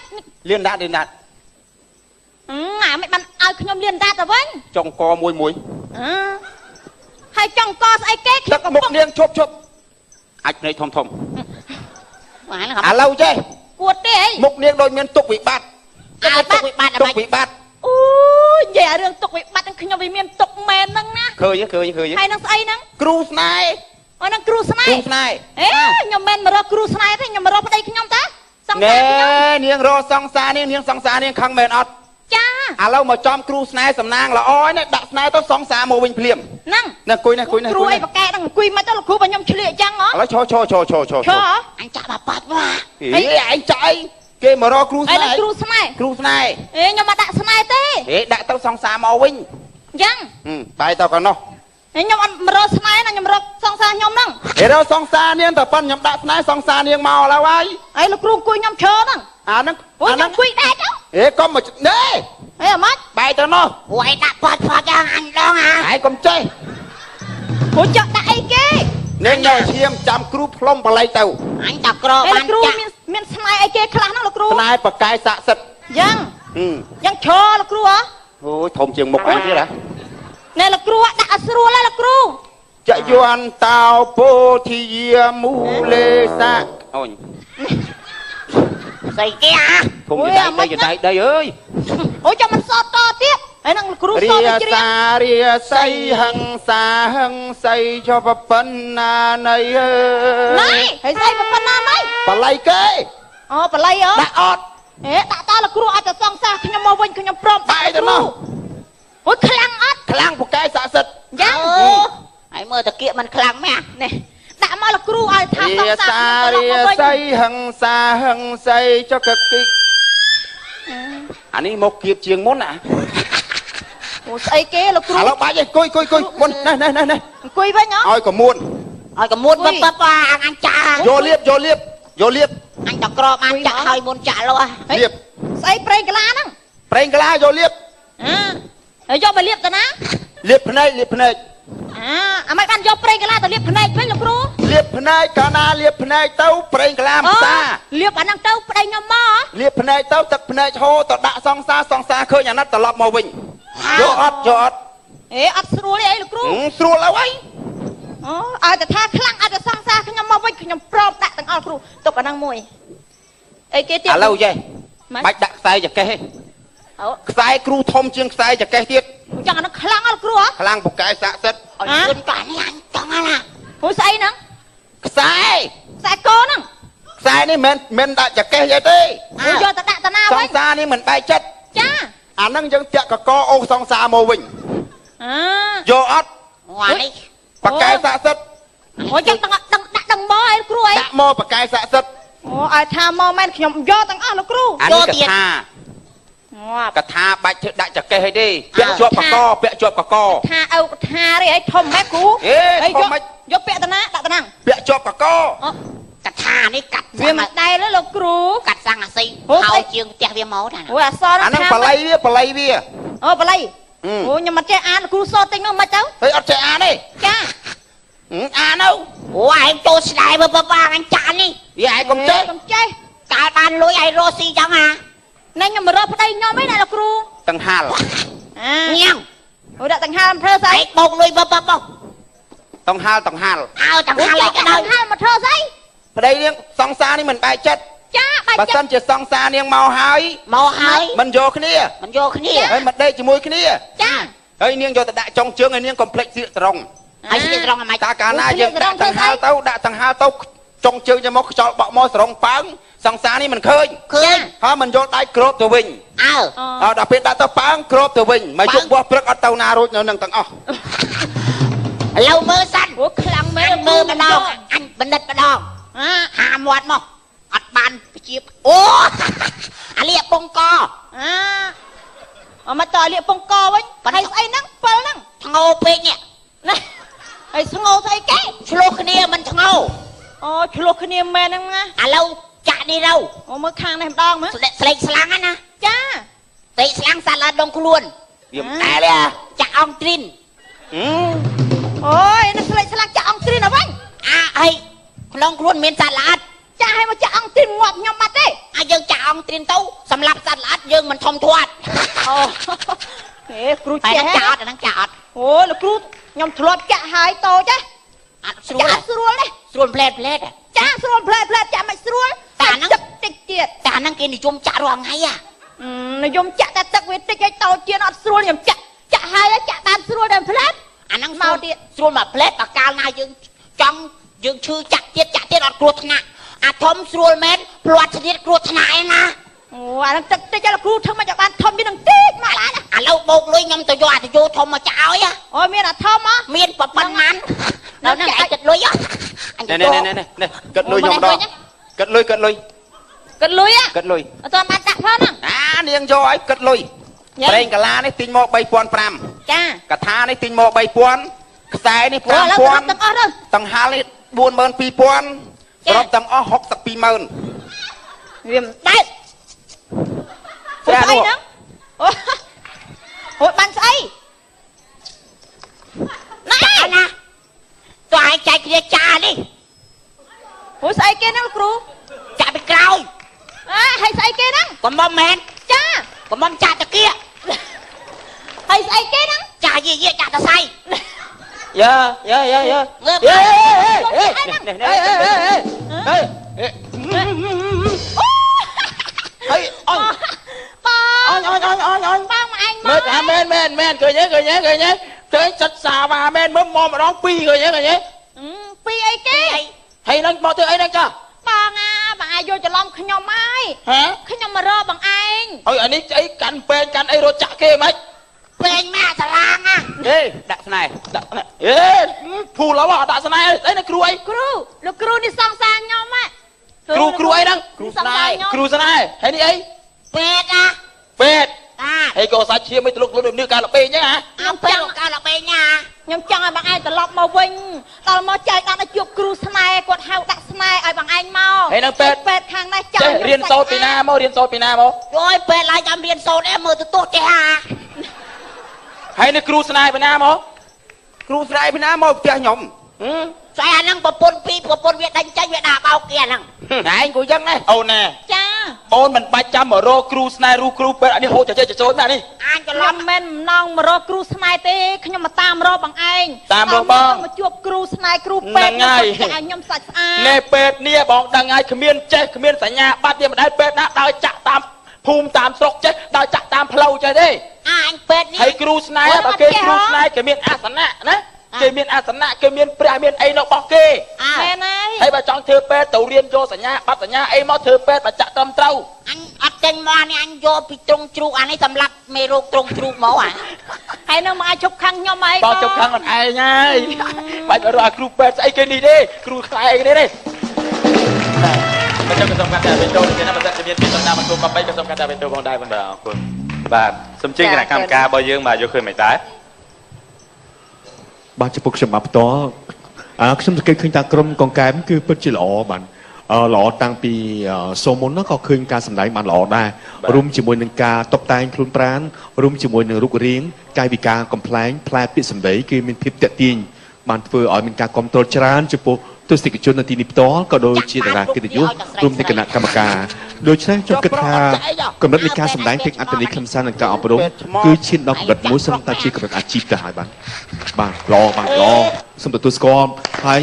លៀនដាក់អាម៉េចបានឲ្យខ្ញុំលៀនដាក់ទៅវិញចុងកមួយហើយចុងកស្អីគេខ្ញុំកំពុងនាងឈប់អាចភ្នែកធំឥឡូវចេះគួតទេអីមុខនាងដូចមានទុកវិបត្តិទុកវិបត្តិអូយនិយាយរឿងទុកវិបត្តិនឹងខ្ញុំវាមានទុកមែនហ្នឹងណាឃើញហើយនឹងស្អីហ្នឹងគ្រូស្នេហ៍អូនឹងគ្រូស្នេហ៍ខ្ញុំមិនមករកគ្រូស្នេហ៍ទេខ្ញុំមករកប្តីខ្ញុំតាសង្សារខ្ញុំនាងរកសង្សារនាងសង្សារនាងខឹងមែនអត់ចាឥឡូវមកចំគ្រូស្នេហ៍សំណាងល្អនេះដាក់ស្នេហ៍ទៅសង្សារមកវិញភ្លាមហ្នឹងគួយគ្រូអីប្រកែហ្នឹងអង្គុយមិនទៅលោកគ្រូបើខ្ញុំឆ្លៀកអញ្ចឹងហ៎ឥឡូវឈរអញចាក់មកបាត់វ៉ាអីឯងចាក់អីគេមករកគ្រូស្នេហ៍គ្រូស្នេហ៍ខ្ញុំមកដាក់ស្នេហ៍ទេដាក់ទៅសង្សារមកវិញអញ្ចឹងបាយទៅកណ្ដោះខ្ញុំអត់មករកស្នេហ៍ណាខ្ញុំរកសង្សារខ្ញុំហ្នឹងរកសង្សារនាងតែប៉ុនខ្ញុំដាក់ស្នេហ៍សង្សារនាងមកឥឡូវហើយលោកគ្រូអង្គុយខ្ញុំឈរហ្នឹងអាហ្នឹងអង្គុយដែរទៅកុំមកនេះអាម៉េចបាយទៅនោះអូយដាក់បាត់យ៉ាងអញដងហើយកុំចេះព្រោះចាក់ដាក់អីគេនាងយកឈាមចាំគ្រូផ្លុំបល័យទៅអញតាក្របានគ្រូមានស្នេហ៍អីគេខ្លះហ្នឹងលោកគ្រូស្នេហ៍ប្រកែស័ក្តិសិទ្ធិយ៉ាងឈរលោកគ្រូហ៎អូយធំជាងមុខអញទៀតហ៎ណែលោកគ្រូដាក់ឲ្យស្រួលហើយលោកគ្រូចយន្តតោពោធិយាមូលេសាអូនស្អីគេគុំយដៃអើយអូយចាំមិនសតតទៀតហើយនឹងគ្រូសតទៅជ្រារាស័យហឹងស័យចុះប្រពន្ធណានៃអើយហើយស្អីប្រពន្ធណានៃបល័យគេអូបល័យដាក់អត់ដាក់តើលោកគ្រូអត់ទៅសងសាខ្ញុំមកវិញខ្ញុំព្រមបាយទៅនោះអូយខ្លាំងអត់ខ្លាំងប្រកែស័ក្តិសិទ្ធិយ៉ាងហើយមើលតាគៀកមិនខ្លាំងម៉ានេះដាក់មកលោកគ្រូឲ្យថាសងសារាស័យហឹងស័យចុះកគិអានេះមកគៀបជាងមុនអូស្អីគេលោកគ្រូឥឡូវបាច់ឯងគួយមុននេះអង្គុយវិញឲ្យកមួនបបអញចាយកលៀបអញតក្រអញចាក់ឲ្យមុនចាក់លោះលៀបស្អីប្រេងកាឡាហ្នឹងប្រេងកាឡាយកលៀបហើយយកមកលៀបទៅណាលៀបភ្នែកអាមិនបានយកប្រេងកាឡាទៅលៀបភ្នែកវិញលោកគ្រូលៀបភ្នែកកាលណាលៀបភ្នែកទៅប្រេងកាឡាផ្សាលៀបអាហ្នឹងទៅប្តីខ្ញុំមកលៀបភ្នែកទៅទឹកភ្នែកហូរទៅដាក់សង្សារឃើញអាណិតត្រឡប់មកវិញយកអត់អត់ស្រួលទេអីលោកគ្រូស្រួលហើយឲ្យតែថាខ្លាំងឲ្យតែសង្សារខ្ញុំមកវិញខ្ញុំព្រមដាក់ទាំងអស់គ្រូទុកអាហ្នឹងមួយអីគេទៀតឥឡូវចេះបាច់ដាក់ខ្សែចកេះខ្សែគ្រូធំជាងខ្សែចកេះទៀតចឹងអាហ្នឹងខ្លាំងអត់គ្រូខ្លាំងប្រកែស័ក្តិសិទ្ធិឲ្យជឿនកានេះអញចង់ណាអូស្អីហ្នឹងខ្សែកោហ្នឹងខ្សែនេះមិនដាក់ចកេះទេយកទៅដាក់តាណាវិញសង្សារនេះមិនបែកចិត្តចាអាហ្នឹងយើងតាក់កកអូសង្សារមកវិញយកអត់នេះប្រកែស័ក្តិសិទ្ធិអូចឹងដាក់មកអីគ្រូអីដាក់មកប្រកែស័ក្តិសិទ្ធិឲ្យថាមកមែនខ្ញុំយកទាំងអស់លោកគ្រូយកទៀតកថាបាច់ធ្វើដាក់ចកេះអីទេពាក់ជាប់កកថាអើកថារីអីធំម៉េចគ្រូយកពាក់តាណាដាក់តាណាពាក់ជាប់កកកថានេះកាត់វាមិនដែរលោកគ្រូកាត់សង្កសីហើយជាងផ្ទះវាមកណាអូអសរអាហ្នឹងបល័យវាអូបល័យអូខ្ញុំមិនចេះអានលោកគ្រូសតតិចនោះមិនទៅអត់ចេះអានទេចាអានទៅអូឯងចូលស្ដាយបើអញចាក់នេះវាឯងកុំចេះកាលបានលុយឲ្យរស់ស៊ីចឹងណាខ្ញុំមករកប្តីខ្ញុំឯណាលោកគ្រូតង្ហាលញ៉ាំអូដាក់តង្ហាលមកធ្វើស្អីបោកលុយបតង្ហាលតង្ហាលឲ្យតង្ហាលឲ្យក្តៅតង្ហាលមកធ្វើស្អីប្តីនាងសង្សារនេះមិនបែកចិត្តចាបែកចិត្តបើសិនជាសង្សារនាងមកហើយមិនយកគ្នាហើយមិនដេកជាមួយគ្នាចាហើយនាងយកទៅដាក់ចុងជើងឲ្យនាងកុំភ្លេចស្លៀកត្រង់ហើយស្លៀកត្រង់អាម៉េចតាកាលណាយើងដាក់តង្ហាលទៅចុងជើងយកមកខ្យល់បក់មកស្រង់ប៉ើងសង្សារនេះមិនឃើញហើយមិនយកដៃគ្របទៅវិញដល់ពេលដាក់ទៅប៉ើងគ្របទៅវិញមកយកបោះព្រឹកអត់ទៅណារួចនៅនឹងទាំងអស់ឥឡូវមើលសិនអូខ្លាំងមែនមើលម្ដងអញបណ្ឌិតម្ដងហាមាត់មកអត់បានជាអូអាលៀកពងកអមកតលៀកពងកវិញហើយស្អីហ្នឹង7ហ្នឹងធ្ងោពេកនេះណាហើយធ្ងោស្អីគេឆ្លោះគ្នាមិនធ្ងោអូឆ្លោះគ្នាមែនហ្នឹងណាឥឡូវចាក់នេះទៅអូមើលខាងនេះម្ដងមើលស្លេកស្លាំងណាចាស្លេកស្លាំងសាឡាដងខ្លួនវាមិនដែលទេចាក់អងទ្រីន អូយនឹងស្លេកស្លាក់ចាក់អង្គទ្រីនអ្វិញអីក្នុងខ្លួនមានសត្វល្អិតចាក់ឲ្យមកចាក់អង្គទ្រីនងាប់ខ្ញុំបាត់ទេយើងចាក់អង្គទ្រីនទៅសម្រាប់សត្វល្អិតយើងមិនធំធាត់អូហេគ្រូចេះចាក់អត់ហ្នឹងចាក់អត់អូលោកគ្រូខ្ញុំធ្លាប់ចាក់ហើយតូចទេអត់ស្រួលស្រួលទេស្រួលផ្លែតចាស្រួលផ្លែតចាក់មិនស្រួលតែហ្នឹងតិចទៀតតែហ្នឹងគេនិយមចាក់រាល់ថ្ងៃនិយមចាក់តែទឹកវាតិចឲ្យតូចជាងអត់ស្រួលខ្ញុំចាក់ហើយចាក់បានស្រួលដល់ផ្លែតអាហ្នឹងមកទៀតស្រួលមកផ្លែតបកាលណាយើងចង់យើងឈឺចាក់ទៀតអត់គ្រោះថ្នាក់អាធំស្រួលមែនព្រាត់ទៀតគ្រោះថ្នាក់ឯណាអូអាហ្នឹងទឹកតិចលោកគ្រូធ្វើមកបានធំវានឹងតិចមកឡានឥឡូវបោកលុយខ្ញុំទៅយកអាទៅយោធំមកចាក់ឲ្យអូមានអាធំមានប៉ុណ្ណាដល់ហ្នឹងឯងគិតលុយនេះគិតលុយខ្ញុំដល់គិតលុយគិតលុយអត់បានដាក់ផងហ្នឹងនាងយកឲ្យគិតលុយប្រេងកាឡានេះទិញមក3500ចាកថានេះទិញមក3000ខ្សែនេះ5000ទាំងអស់ទៅតង្ហាលនេះ42000សរុបទាំងអស់620,000វាមិនដែកស្អីហ្នឹងអូបានស្អីណាទៅឲ្យចែកគ្នាចានេះអូស្អីគេហ្នឹងគ្រូចាក់ពីក្រោយហើយស្អីគេហ្នឹងកំមុំមែនចាកំមុំចាក់តាគៀហើយស្អីគេហ្នឹងចាយាចាក់តសៃយើហេអញបងបងមកអញមើលថាមែនឃើញទេឃើញសិតសាវ៉ាមែនមើលមកម្ដង2ឃើញទេពីអីគេហើយនឹងមកធ្វើអីហ្នឹងចាបងបងឯងយកច្រឡំខ្ញុំហើយខ្ញុំមករកបងឯងអើយអានេះអីកាន់ពេងកាន់អីរត់ចាក់គេហ្មងពេងម៉ាក់សាឡាងដាក់ស្នែភូឡោដាក់ស្នែអីណាគ្រូអីគ្រូលោកគ្រូនេះសង្សារខ្ញុំគ្រូអីហ្នឹងគ្រូស្នែហើយនេះអីពេទ្យពេទ្យហើយក៏សាច់ឈាមមិនទលុកលុយនេះកាលពេងហ្នឹងខ្ញុំពេទ្យកាលពេងខ្ញុំចង់ឲ្យបងឯងត្រឡប់មកវិញដល់មកចែកដាក់ជួបគ្រូស្នែគាត់ហៅដាក់ស្នែឲ្យបងឯងមកហើយនឹងពេទ្យខាងនេះចង់រៀនសូត្រពីណាមកអូយពេទ្យឡើយចាំរៀនសូត្រអីមើលទៅទោះចេះហើយនឹងគ្រូស្នែពីណាមកផ្ទះខ្ញុំស្អីអាហ្នឹងប្រពន្ធវាដេញចេញវាដាក់បោកគេហ្នឹងឯងគូយ៉ាងណាអូនណាចាអូនមិនបាច់ចាំមករកគ្រូស្នែគ្រូពេទ្យអានេះហូចចចូលណានេះអញច្រឡំមែនម្ដងមករកគ្រូស្នែទេខ្ញុំមកតាមរកបងឯងតាមរកបងមកជួបគ្រូស្នែគ្រូពេទ្យឲ្យខ្ញុំសាច់ស្អាតនេះពេទ្យនេះបងដឹងហើយគ្មានចេះគ្មានសញ្ញាបត្រទេមិនដែលពេទ្យណាដើរចាក់តាមភូមិតាមស្រុកចេះដើរចាក់តាមផ្លូវចេះទេអញពេទ្យនេះហើយគ្រូស្នែបើគេគ្រូស្នែគេមានអាសនៈណាគេមានអាសនៈគេមានព្រះមានអីនៅរបស់គេមែនហើយបើចង់ធ្វើពេទ្យទៅរៀនយកសញ្ញាបត្រសញ្ញាអីមកធ្វើពេទ្យបើចាក់ត្រឹមត្រូវអញអត់ចេញមកនេះអញយកពីទ្រង់ជ្រូកអានេះសម្រាប់មេរោគទ្រង់ជ្រូកមកហើយនឹងមកឲ្យជប់ខាងខ្ញុំអីបងជប់ខាងខ្លួនឯងហើយបាច់រកគ្រូពេទ្យស្អីគេនេះទេគ្រូខ្លែអីគេទេខ្ញុំក៏សូមកាត់តែវីដេអូនេះណាបើសិនជាមានពីសំណាមកគុំបបីក៏សូមកាត់តែវីដេអូផងដែរបងបាទអរគុណបាទសូមជឿគណៈកម្មការរបស់យើងបាទយកឃើញមិនដែរបាទចំពោះខ្ញុំមកផ្ទាល់ខ្ញុំសង្កេតឃើញថាក្រុមកងកែមគឺពិតជាល្អបាទល្អតាំងពីសូមមុនក៏ឃើញការសម្ដែងបានល្អដែររួមជាមួយនឹងការតុបតែងខ្លួនប្រាណរួមជាមួយនឹងរូបរាងកាយវិការកំ pl ែងផ្លែពាក្យសម្ដីគឺមានភាពតាក់ទាញបានធ្វើឲ្យមានការគ្រប់គ្រងច្រើនចំពោះទស្សនិកជននៅទីនេះផ្ទាល់ក៏ដូចជាតារាកិត្តិយសរួមទាំងគណៈកម្មការដូច្នេះខ្ញុំគិតថាកម្រិតនៃការសម្ដែងទាំងអត្តន័យខ្លឹមសារនិងការអប់រំគឺឈានដល់កម្រិតមួយសំតែជាកម្រិតអាជីពទៅហើយបាទល្អសូមទទួលស្គាល់ហើយ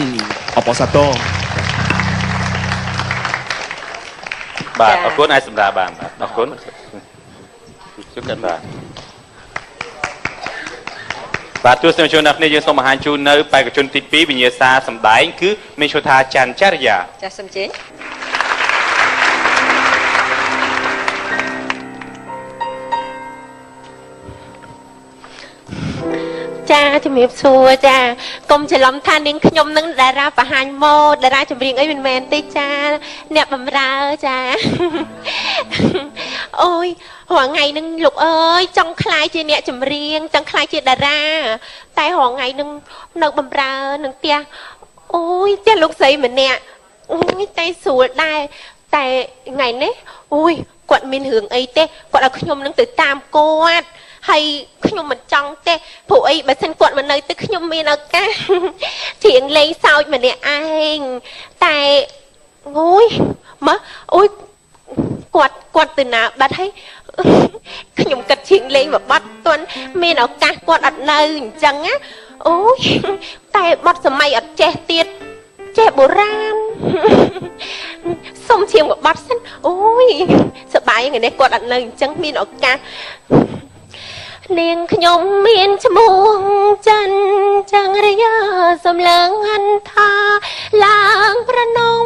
អបអរសាទរបាទអរគុណឲ្យសម្រាប់បានបាទអរគុណជួបกันបាទទស្សនិកជនអ្នកនេះយើងសូមបង្ហាញជូននៅបេក្ខជនទី2វិញ្ញាសាសម្ដែងគឺមានឈ្មោះថាច័ន្ទចរិយាចាសសូមជេចាជំរាបសួរចាកុំច្រឡំថានាងខ្ញុំនឹងតារាបង្ហាញម៉ូដតារាចម្រៀងអីមិនមែនទេចាអ្នកបម្រើចាអូយរាល់ថ្ងៃនឹងលោកអើយចង់ខ្លាយជាអ្នកចម្រៀងចង់ខ្លាយជាតារាតែរាល់ថ្ងៃនឹងនៅបម្រើនឹងផ្ទះអូយចេះលោកស្រីម្នាក់អូយតែស្រួលដែរតែថ្ងៃនេះអូយគាត់មានរឿងអីទេគាត់ឲ្យខ្ញុំនឹងទៅតាមគាត់ ហើយខ្ញុំមិនចង់ទេព្រោះអីបើសិនគាត់មកនៅទៅខ្ញុំមានឱកាសជាងលេងសើចម្នាក់ឯងតែអូយម៉ាអូយគាត់ទៅណាបាត់ហើយខ្ញុំគិតជាងលេងមកបាត់ទាន់មានឱកាសគាត់អត់នៅអញ្ចឹងណាអូយតែបាត់សម័យអត់ចេះទៀតចេះបុរាណសុំជាងមកបាត់សិនអូយសប្បាយថ្ងៃនេះគាត់អត់នៅអញ្ចឹងមានឱកាសនាងខ្ញុំមានឈ្មោះច័ន្ទចង្រយាសំឡងហន្តាឡើងប្រណង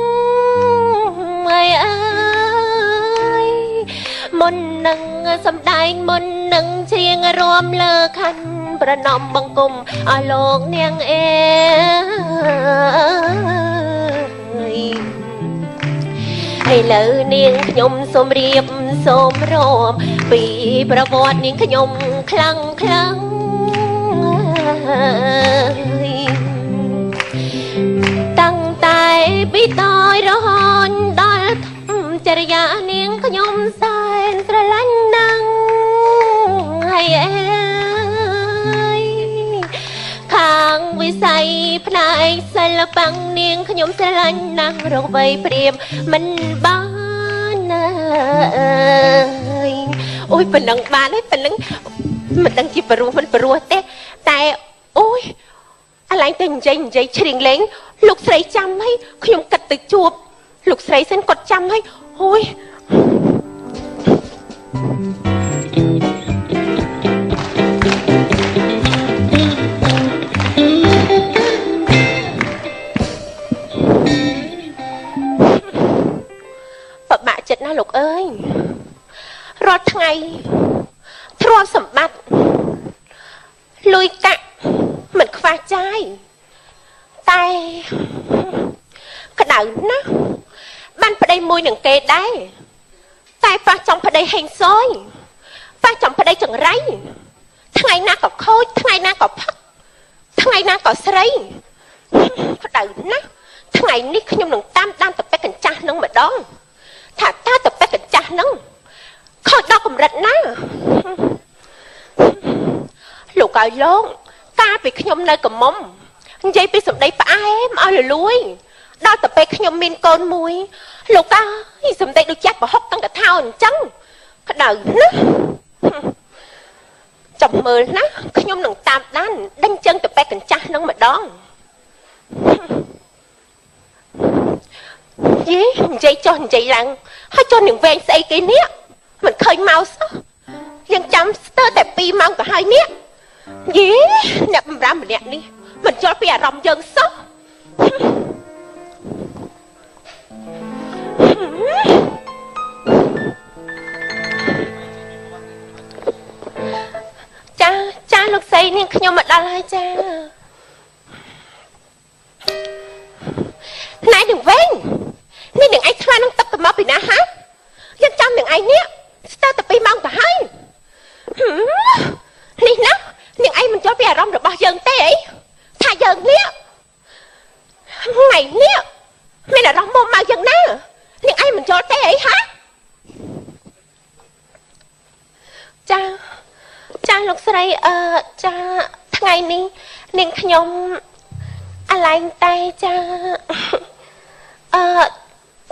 អើយមុននឹងសំដែងមុននឹងច្រៀងរួមលើខណ្ឌប្រណំបង្គំអស់លោកនាងអេឥឡូវនាងខ្ញុំសូមរៀបសូមរំពីប្រវត្តិនាងខ្ញុំខ្លាំងតាំងតែពីតយរហូតដល់ចរិយានាងខ្ញុំសែនស្រឡាញ់ណាស់ហើយអើយខាងវិស័យផ្នែកសិល្បៈនាងខ្ញុំស្រឡាញ់ណាស់រកវ័យព្រាមមិនបានណាអូយប៉ុណ្ណឹងបានហើយប៉ុណ្ណឹងមិនដឹងជាព្រោះមិនព្រោះទេតែអូយអាឡែងទៅនិយាយច្រៀងលេងលោកស្រីចាំហើយខ្ញុំគិតទៅជួបលោកស្រីសិនគាត់ចាំហើយអូយពិបាកចិត្តណាស់លោកអើយរាល់ថ្ងៃទ្រព្យសម្បត្តិលុយកាក់មិនខ្វះចាយតែក្តៅណាស់បានប្តីមួយនឹងគេដែរតែប៉ះចំប្តីហេងសយប៉ះចំប្តីចង្រៃថ្ងៃណាក៏ខូចថ្ងៃណាក៏ផឹកថ្ងៃណាក៏ស្រីក្តៅណាស់ថ្ងៃនេះខ្ញុំនឹងតាមដានតពេកកញ្ចាស់នឹងម្ដងថាតើតពេកកញ្ចាស់នឹងខូចដល់កម្រិតណាលោកឲ្យលោកកាលពីខ្ញុំនៅកំមុំនិយាយពីសម្ដីផ្អែមឲ្យលលួយដល់តែពេលខ្ញុំមានកូនមួយលោកកាសម្ដីដូចចាស់ប្រហុកតាំងកថាអញ្ចឹងក្តៅណាស់ចាំមើលណាខ្ញុំនឹងតាមដានដេញជើងទៅពេកកញ្ចាស់នឹងម្ដងយេនិយាយចុះនិយាយឡើងហើយចុះនឹងវែងស្អីគេនេះមិនឃើញមកសោះយើងចាំស្ទើរតែ2ម៉ោងទៅហើយនេះយេអ្នកបំរាមម្នាក់នេះមិនយល់ពីអារម្មណ៍យើងសោះចាលោកស្រីនាងខ្ញុំមកដល់ហើយចាណែនឹងវិញនេះនឹងឯងឆ្លានឹងទឹកទៅមកពីណាហ៎យើងចាំនឹងឯងនេះស្ទើរតែ2ម៉ោងទៅហើយនេះណានឹងឯងមិនយល់ពីអារម្មណ៍របស់យើងទេអីថាយើងនេះថ្ងៃនេះមានអារម្មណ៍មកយ៉ាងណានឹងឯងមិនយល់ទេអីហ៎ចាលោកស្រីចាថ្ងៃនេះនាងខ្ញុំអាឡែងតែចា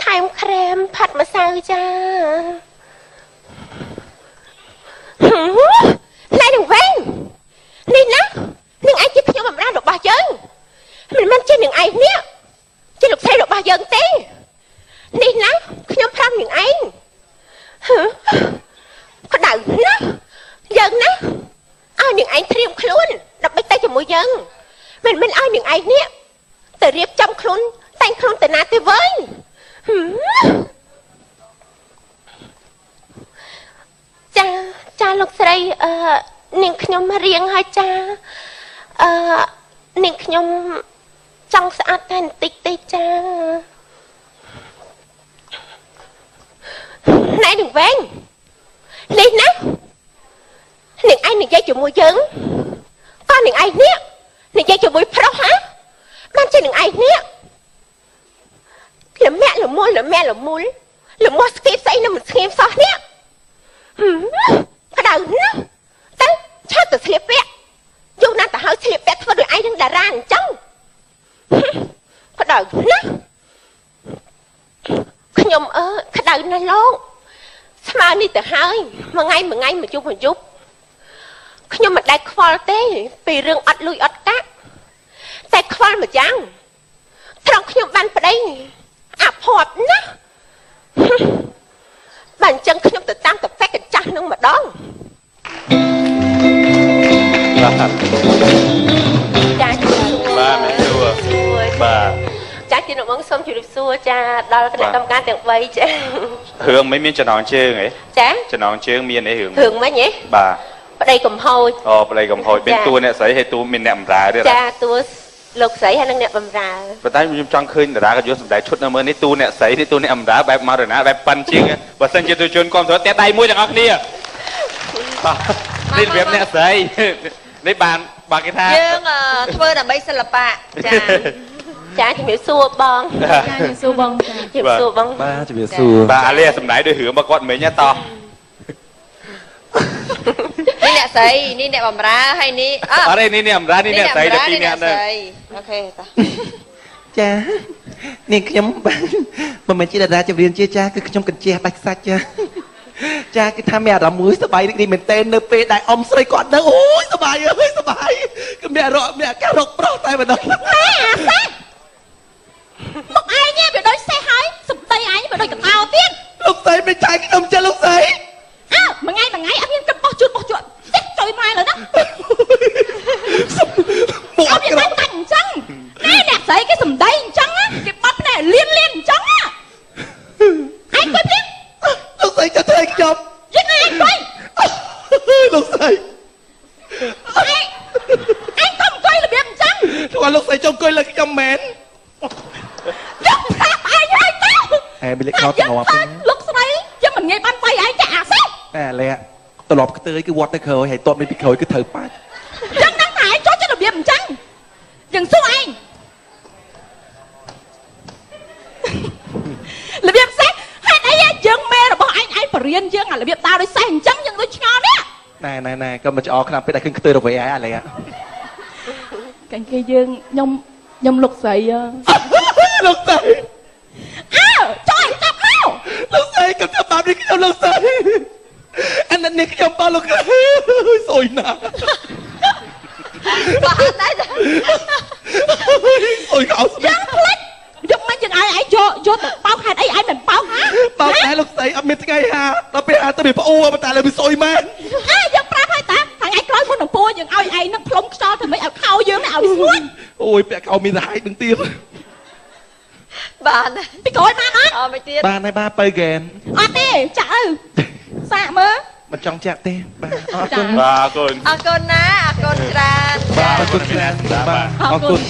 ថែមក្រែមផាត់ម្សៅចាណែនឹងវិញនេះណានឹងឯងជាខ្ញុំបម្រើរបស់យើងមិនមែនជានឹងឯងនេះជាលោកស្រីរបស់យើងទេនេះណាខ្ញុំប្រាប់នឹងឯងក្តៅណាយើងណាឲ្យនឹងឯងត្រៀមខ្លួនដើម្បីទៅជាមួយយើងមិនឲ្យនឹងឯងនេះទៅរៀបចំខ្លួនតែងខ្លួនទៅណាទេវើយចាលោកស្រីនាងខ្ញុំរៀងហើយចានាងខ្ញុំចង់ស្អាតតែបន្តិចទេចាណែនឹងវិញនេះណានឹងឯងនិយាយជាមួយយើងក៏នឹងឯងនេះនិយាយជាមួយប្រុសហ៎បានជានឹងឯងនេះល្មាក់ល្មូលល្មាស់ស្គីស្អីនៅមិនស្ងៀមសោះនេះក្តៅណាស់តែ ឆាប់ទៅស្លៀកពាក់យូរណាស់ទៅហើយស្លៀកពាក់ធ្វើដូចឯងនឹងតារាអញ្ចឹងក្តៅណាខ្ញុំក្តៅណាស់លោកស្មើនេះទៅហើយមួយថ្ងៃមកជប់ខ្ញុំមិនដែលខ្វល់ទេពីរឿងអត់លុយអត់កាក់តែខ្វល់មកយ៉ាងត្រង់ខ្ញុំបានប្តីអាផាត់ណាបើអញ្ចឹងខ្ញុំទៅតាមតាប៉ែកកញ្ចាស់នឹងម្ដងចាជំរាបសួរបាទមែនសួរបាទចាជំនុំបងសូមជម្រាបសួរចាដល់គណៈកម្មការទាំង3ចារឿងមិនមានចំណងជើងហ៎ចាចំណងជើងមានអីរឿងមិញហ៎បាទប្តីកំហូចអូប្តីកំហូចមានតួអ្នកស្រីហើយតួមានអ្នកបម្រើទៀតចាតួលោកស្រីហើយនិងអ្នកបម្រើប៉ុន្តែខ្ញុំចង់ឃើញតារាក៏យកសម្ដែងឈុតនៅមើលនេះតួអ្នកស្រីនេះតួអ្នកបម្រើបែបម៉ោរណាបែបប៉ិនជាងបើសិនជាទូជនគ្រប់គ្រងតែដៃមួយទាំងអស់គ្នាបាទនេះរបៀបអ្នកស្រីនេះបានគេថាយើងធ្វើដើម្បីសិល្បៈចាជំរាបសួរបងចាជំរាបសួរបងជំរាបសួរបងបាទជំរាបសួរបាទអាលីសម្ដែងដូចរឿងរបស់គាត់មិញតោះនេះអ្នកស្រីនេះអ្នកបម្រើហើយនេះអត់ទេនេះអ្នកបម្រើនេះអ្នកស្រីតែពីរអ្នកហ្នឹងអូខេតោះចានេះខ្ញុំមិនមែនជាតារាចម្រៀងជាចាគឺខ្ញុំកញ្ជះដាច់ខ្សាច់ចាគឺថាមានអារម្មណ៍មួយសប្បាយរីករាយមែនទែននៅពេលដែលអ៊ំស្រីគាត់នៅអូយសប្បាយអើយសប្បាយគឺមានអាការរកប្រុសតែម្ដងម៉ែអាសេះមកឯងវាដូចសេះហើយសំដីឯងវាដូចកតោទៀតលោកស្រីមិនចាយខ្ញុំចេះលោកស្រីមួយថ្ងៃអត់មានគិតបោះជួតសេះចុយម៉ែលើណាមកអត់ក្រតែអញ្ចឹងនេះអ្នកស្រីគេសំដីអញ្ចឹងគេបាត់ភ្នែកលៀនអញ្ចឹងឯងគាត់ភ្លាមលោកស្រីจะធ្វើខ្ញុំយើងឯងគាត់លោកស្រីឯងកំកុយរបៀបអញ្ចឹងគាត់លោកស្រីចង់អង្គុយលើខ្ញុំមែនយកប្រាប់ឯងហើយទៅមានលេខខោទៅលោកស្រីយើងមិនងាយបានបាយឯងចាអាសេះលេខត្រឡប់ខ្ទើយគឺវត្តទៅក្រោយហើយតបនេះពីក្រោយគឺត្រូវប៉ាច់យ៉ាងហ្នឹងតែឯងចូលចិត្តរបៀបអញ្ចឹងយើងសួរឯងរបៀបសេះហេតុអីយើងមេរបស់ឯងបរៀនយើងអារបៀបដើរដោយសេះអញ្ចឹងយើងដូចឆ្ងល់នេះណែក៏មិនឆ្អល់ខ្លាំងពេកតែឃើញខ្ទើយរវៃឯងអាលេកាញ់គេយើងខ្ញុំលោកស្រីលោកស្រីចូលចាប់មកលោកស្រីក៏ចាប់បាបនេះខ្ញុំលោកស្រីអានេះខ្ញុំបងលោកសួយណាបាទតែអូយអោយ៉ាងផ្លេចយកមិនយ៉ាងឯងយកទៅបោកហេតុអីឯងមិនបោកហ៎បោកតែលោកស្រីអត់មានថ្ងៃហាដល់ពេលទៅវាប្អូតែលើវាសួយមែនយើងប្រាប់ហើយតាថ្ងៃឯងក្រោយមុននឹងពួរយើងឲ្យឯងនឹងផ្លុំខ្យល់ធ្វើម៉េចឲ្យខោយើងឲ្យស្ងួតអូយពាក់ខោមានសាហាយនឹងទៀតបានពីក្រោយបានអត់មិនទៀតបានហើយបាទបើហ្គេមអត់ទេចាក់សាកមើលមិនចង់ចាក់ទេបាទអរគុណបាទអរគុណអរគុណណាអរគុណច្រើនបាទអរគុណច្រើនបាទអរគុណ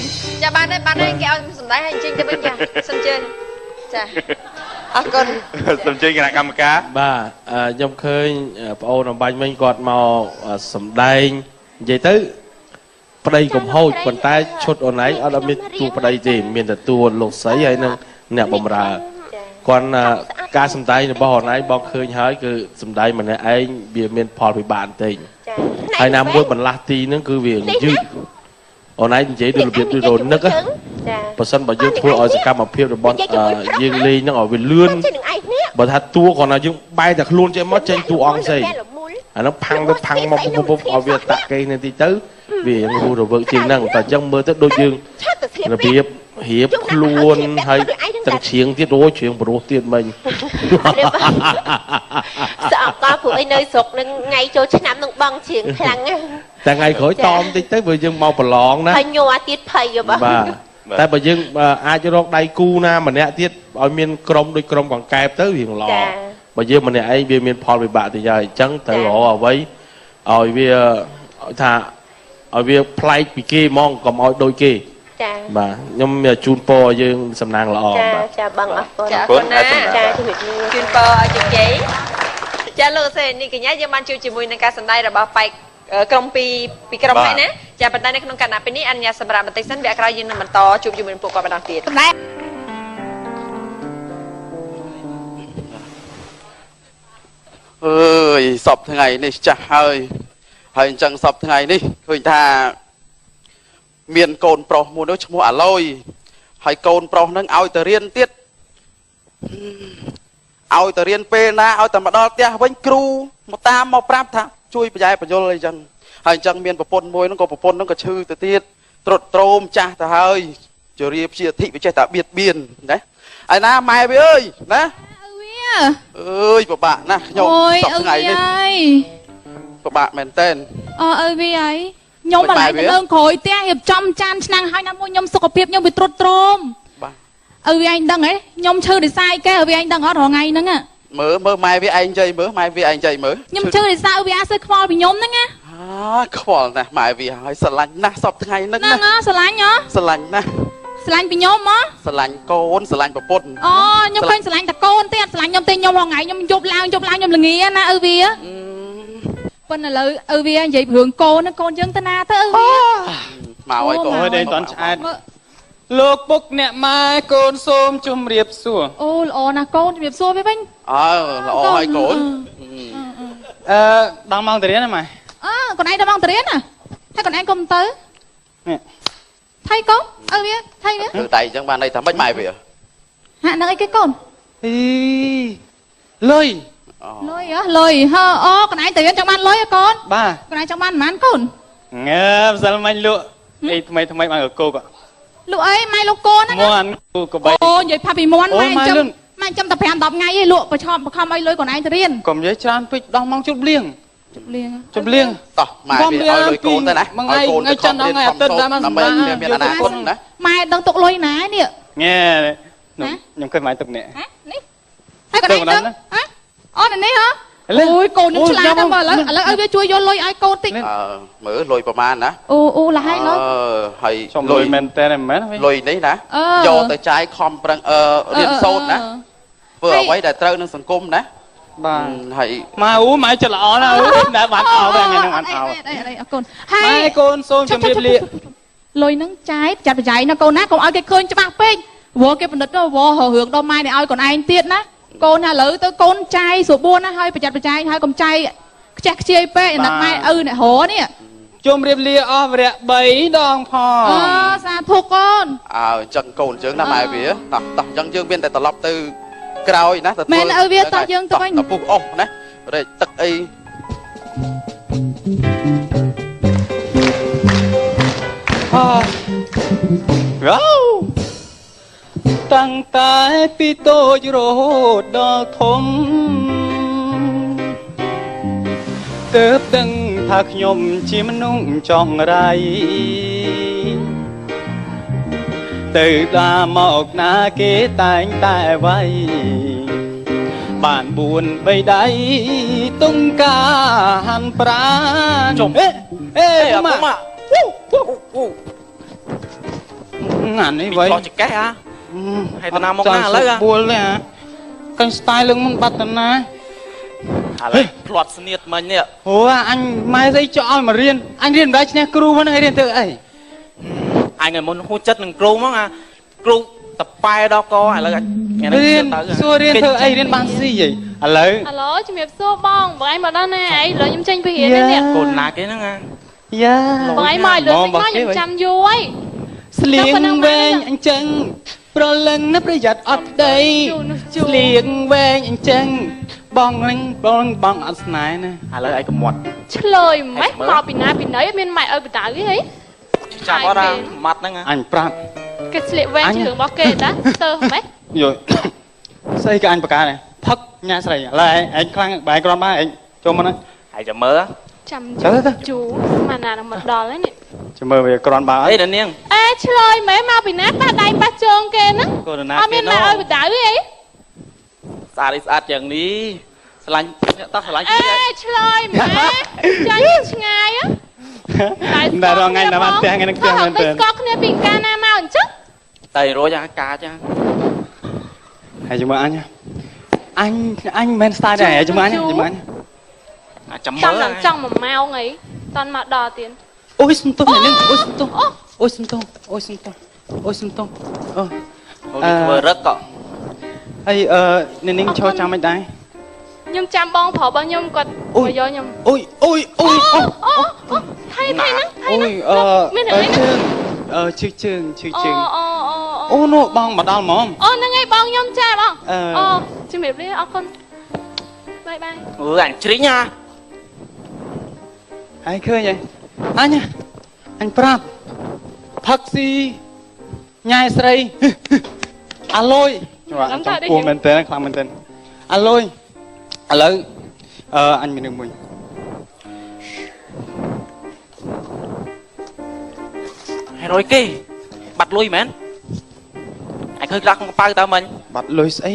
ចាបានហើយគេឲ្យសំដែងឲ្យអញ្ជើញទៅវិញចាសូមអញ្ជើញចាអរគុណសូមអញ្ជើញគណៈកម្មការបាទខ្ញុំឃើញប្អូនអំបញ្ញមិញគាត់មកសំដែងនិយាយទៅប្តីកំហូចប៉ុន្តែឈុតអូនឯងអត់មានតួប្តីទេមានតែតួលោកស្រីហើយនឹងអ្នកបម្រើគាត់ការសំដែងរបស់អូនឯងបងឃើញហើយគឺសំដែងម្នាក់ឯងវាមានផលវិបាកបន្តិចហើយណាមួយបន្លាស់ទីហ្នឹងគឺវាយឺតអូនឯងនិយាយដូចរបៀបដូចរនឹកបើសិនបើយើងធ្វើឲ្យសកម្មភាពរបស់យើងលេងហ្នឹងឲ្យវាលឿនបើថាតួគ្រាន់តែយើងបែរតែខ្លួនចេញមកចេញតួអង្គផ្សេងអាហ្នឹងផាំងទៅផាំងមកពុបឲ្យវាតាក់គេនេះតិចទៅវារស់រវើកជាងហ្នឹងតែអញ្ចឹងមើលទៅដូចយើងរបៀបរៀបខ្លួនហើយទាំងជ្រៀងទៀតអូយជ្រៀងបរោះទៀតមិញស្អកកពួកអីនៅស្រុកនឹងថ្ងៃចូលឆ្នាំនឹងបងជ្រៀងខ្លាំងតែថ្ងៃក្រោយតមតិចទៅបើយើងមកប្រឡងណាហើយញ័រទៀតភ័យបងបាទតែបើយើងអាចរកដៃគូណាម្នាក់ទៀតឲ្យមានក្រុមដូចក្រុមកង្កែបទៅរៀងល្អបើយើងម្នាក់ឯងវាមានផលវិបាកទៅហើយអញ្ចឹងត្រូវរកអ្វីឲ្យវាថាឲ្យវាប្លែកពីគេហ្មងកុំឲ្យដូចគេចាបាទខ្ញុំជូនពរយើងសំណាងល្អបាទចាបងអរគុណចាអរគុណណាចាជម្រាបលាជូនពរឲ្យជោគជ័យចាលោកសេនេះកញ្ញាយើងបានជួបជាមួយនឹងការសម្ដែងរបស់បែកក្រុមពីក្រុមហើយណាចាប៉ុន្តែនៅក្នុងគណៈពេលនេះអនុញ្ញាតសម្រាប់បន្តិចសិនវគ្គក្រោយយើងនឹងបន្តជួបជាមួយនឹងពួកគាត់ម្ដងទៀតអើយសពថ្ងៃនេះចាស់ហើយ ហើយអញ្ចឹងសពថ្ងៃនេះឃើញថាមានកូនប្រុសមួយនោះឈ្មោះអាឡុយហើយកូនប្រុសហ្នឹងឲ្យទៅរៀនទៀតឲ្យទៅរៀនពេលណាឲ្យតែមកដល់ផ្ទះវិញគ្រូមកតាមមកប្រាប់ថាជួយបញ្ញាបញ្យលអីចឹងហើយអញ្ចឹងមានប្រពន្ធមួយហ្នឹងក៏ប្រពន្ធហ្នឹងក៏ឈឺទៅទៀតត្រុតត្រោមចាស់ទៅហើយជរាព្យាធិវាចេះតែបៀតបៀនណាឯណាម៉ែវាអើយណាអើយពិបាកណាស់ខ្ញុំសប្ថ្ងៃនេះពិបាកមែនតើអើវាអីខ្ញុំមកឡើងទៅលើក្រោយផ្ទះរៀបចំចានឆ្នាំងឲ្យណាមួយខ្ញុំសុខភាពខ្ញុំវាត្រុតត្រោមវាឯងដឹងហ៎ខ្ញុំឈឺដោយសារអីគេវាឯងដឹងអត់រាល់ថ្ងៃហ្នឹងមើលម៉ែវាឯងចៃមើលម៉ែវាឯងចៃមើលខ្ញុំឈឺដោយសារវាអត់សូវខ្វល់ពីខ្ញុំហ្នឹងណាខ្វល់ណាស់ម៉ែវាហើយស្រឡាញ់ណាស់សពថ្ងៃហ្នឹងណាស្រឡាញ់ហ៎ស្រឡាញ់ណាស់ស្រឡាញ់ពីខ្ញុំហ៎ស្រឡាញ់កូនស្រឡាញ់ប្រពន្ធអូខ្ញុំឃើញស្រឡាញ់តែកូនទេអត់ស្រឡាញ់ខ្ញុំទេខ្ញុំរាល់ថ្ងៃខ្ញុំយប់ឡើងខ្ញុំល្ងាណាវាប៉ុន្តែឥឡូវវានិយាយរឿងកូនយើងទៅណាទៅវាមកឲ្យកូនđây toàn chatលោកពុកអ្នកម៉ែកូនសូមជម្រាបសួរអូល្អណាស់កូនជម្រាបសួរវាវិញល្អហើយកូនដល់ម៉ោងទៅរៀនម៉ែកូនឯងដល់ម៉ោងទៅរៀនហើយកូនឯងកុំទៅថៃកូនវាថៃវាគឺតែអញ្ចឹងបានន័យថាម៉េចម៉ែវាហាក់នឹងអីគេកូនលុយលុយហើអូកូនឯងទៅរៀនចង់បានលុយកូនបាទកូនឯងចង់បានប៉ុន្មានកូនងើបសិលមិញលក់អីថ្មីបានកកលក់អីម៉ែលក់កូនហ្នឹងមាន់កបីអូនិយាយផាពីមាន់ម៉ែចាំតែ5 10ថ្ងៃឯងលក់ប្រឆោតបង្ខំឲ្យលុយកូនឯងទៅរៀនក ុំនិយាយច្រើនពេកដោះម៉ោងជប់លៀងតោះម៉ែវាឲ្យលុយកូនទៅណាឲ្យកូនទៅចង់ថ្ងៃអាទិត្យតាមដើម្បីមានអនាគតណាម៉ែដឹងទុកលុយណានេះងែខ្ញុំឃើញម៉ែទុកនេះនេះហើយកូនឯងដឹងអូនេះហ៎អូយកូនខ្ញុំឆ្លាតណាស់មើលឥឡូវឲ្យវាជួយយកលុយឲ្យកូនតិចមើលលុយប្រមាណណាអូលះហើយឡើយហើយលុយមែនតើមែនលុយនេះណាយកទៅចាយខំប្រឹងរៀនសូត្រណាធ្វើអ្វីដែលត្រូវនឹងសង្គមណាបាទហើយម៉ែចិត្តល្អណាស់ដែលបានអោថ្ងៃហ្នឹងបានអោអរគុណហើយម៉ែកូនសូមជម្រាបលាលុយហ្នឹងចាយចាត់បច្ច័យណាកូនណាកុំឲ្យគេឃើញច្បាស់ពេកព្រោះគេបណ្ឌិតទៅវល់រឿងដល់ម៉ែនេះឲ្យកូនឯងទៀតណាកូនណាឥឡូវទៅកូនចាយស្រួលបួនណាហើយប្រយ័ត្នប្រយែងហើយកុំចាយខ្ជះខ្ជាយពេកអាណិតម៉ែអ្នករនេះជម្រាបលាអស់វរៈ3ដងផងសាធុកូនអញ្ចឹងកូនយើងណាម៉ែវាតោះអញ្ចឹងយើងមានតែត្រឡប់ទៅក្រោយណាទៅមែនវាតោះយើងទៅវិញពុះអស់ណារែកទឹកអីតាំងតែពីតូចរហូតដល់ធំទើបដឹងថាខ្ញុំជាមនុស្សចង់រៃទៅដើរមកណាគេតែងតែໄວបាន4 3ដៃទុំការហាន់ប្រានចុំអពុកអានេះໄວខោចកេះហើយតាណាមកណាឥឡូវបួលនេះកញ្ស្តាយលឹងមិនបាត់តាណាឥឡូវផ្្លាត់ស្នៀតមិញនេះអូអញម៉ែស្អីចោលឲ្យមករៀនអញរៀនមិនដែរឈ្នះគ្រូហ្នឹងឲ្យរៀនទៅអីអញឲ្យមុនហួចចិត្តនឹងគ្រូហ្មងគ្រូតប៉ែដល់កឥឡូវអញរៀនសួររៀនធ្វើអីរៀនបានស៊ីហីឥឡូវជំរាបសួរបងឯងមកដល់ណាអីឥឡូវខ្ញុំចេញពីរៀននេះកូនណាគេហ្នឹងយ៉ាបងឯងមកលើមកខ្ញុំចាំយូរហើយស្លៀងវែងអញ្ចឹងប្រលឹងណាប្រយ័ត្នអត់ដីស្លៀងវែងអញ្ចឹងបងនឹងបងអត់ស្នេហ៍ណាឥឡូវឯងកុំមាត់ឆ្លើយម៉េចមកពីណាពីណីមានម៉ែឲ្យបដៅហីចាប់អត់ម៉ាត់ហ្នឹងអញប្រាប់គេស្លៀកវែងជារឿងរបស់គេតាទៅម៉េចយល់ស្អីក៏អញបកាដែរផឹកញ៉ាស្រីឥឡូវឯងខ្លាំងបែរគ្រាន់មកឯងចូលមកហ្នឹងឯងចាំមើលចាំជូមកណានឹងមកដល់ហើយនេះចាំមើលវាគ្រាន់បើអីនាងឆ្លើយម៉ែមកពីណាប៉ះដៃប៉ះជើងគេហ្នឹងអត់មានម៉ែឲ្យបដៅអីស្អាតស្អាតយ៉ាងនេះឆ្លាញ់តោះឆ្លាញ់ឆ្លើយម៉ែចាញ់ឆ្ងាយតែរងថ្ងៃណាបានផ្ទះថ្ងៃនឹងផ្ទះមែនទេស្គាល់គ្នាពីកាលណាមកអញ្ចឹងតែរួចអាការចឹងហើយជាមួយអញមិនស្ទាយដែរជាមួយអញចាំមើលចង់1ម៉ោងអីតន់មកដល់ទៀតអូយសំទោសនេះអូយសំទោសអូយសំទោសអូយសំទោសអូយសំទោសអូធ្វើរឹកក៏ហើយនាងឈរចាំមិនដែរ ខ្ញុំចាំបងប្រុសរបស់ខ្ញុំគាត់មកយកខ្ញុំ អូយអូយអូយ ថៃហ្នឹង អូយមានអី ឈឺជើងអូនោះបងមកដល់ហ្មង អូហ្នឹងហើយបងខ្ញុំចាបង អូ ជំរាបលាអរគុណបាយបាយ អញជ្រិញហ่า ហើយឃើញហើយអញប្រាប់ផឹកស៊ីញ៉ែស្រីអាលុយចាំគួរមែនតើខ្លាំងមែនតើអាលុយឥឡូវអញមាននឹងមួយ ហើយរយគេបាត់លុយមែនអញឃើញដាក់ក្នុងកប៉ៅតើមិញ បាត់លុយស្អី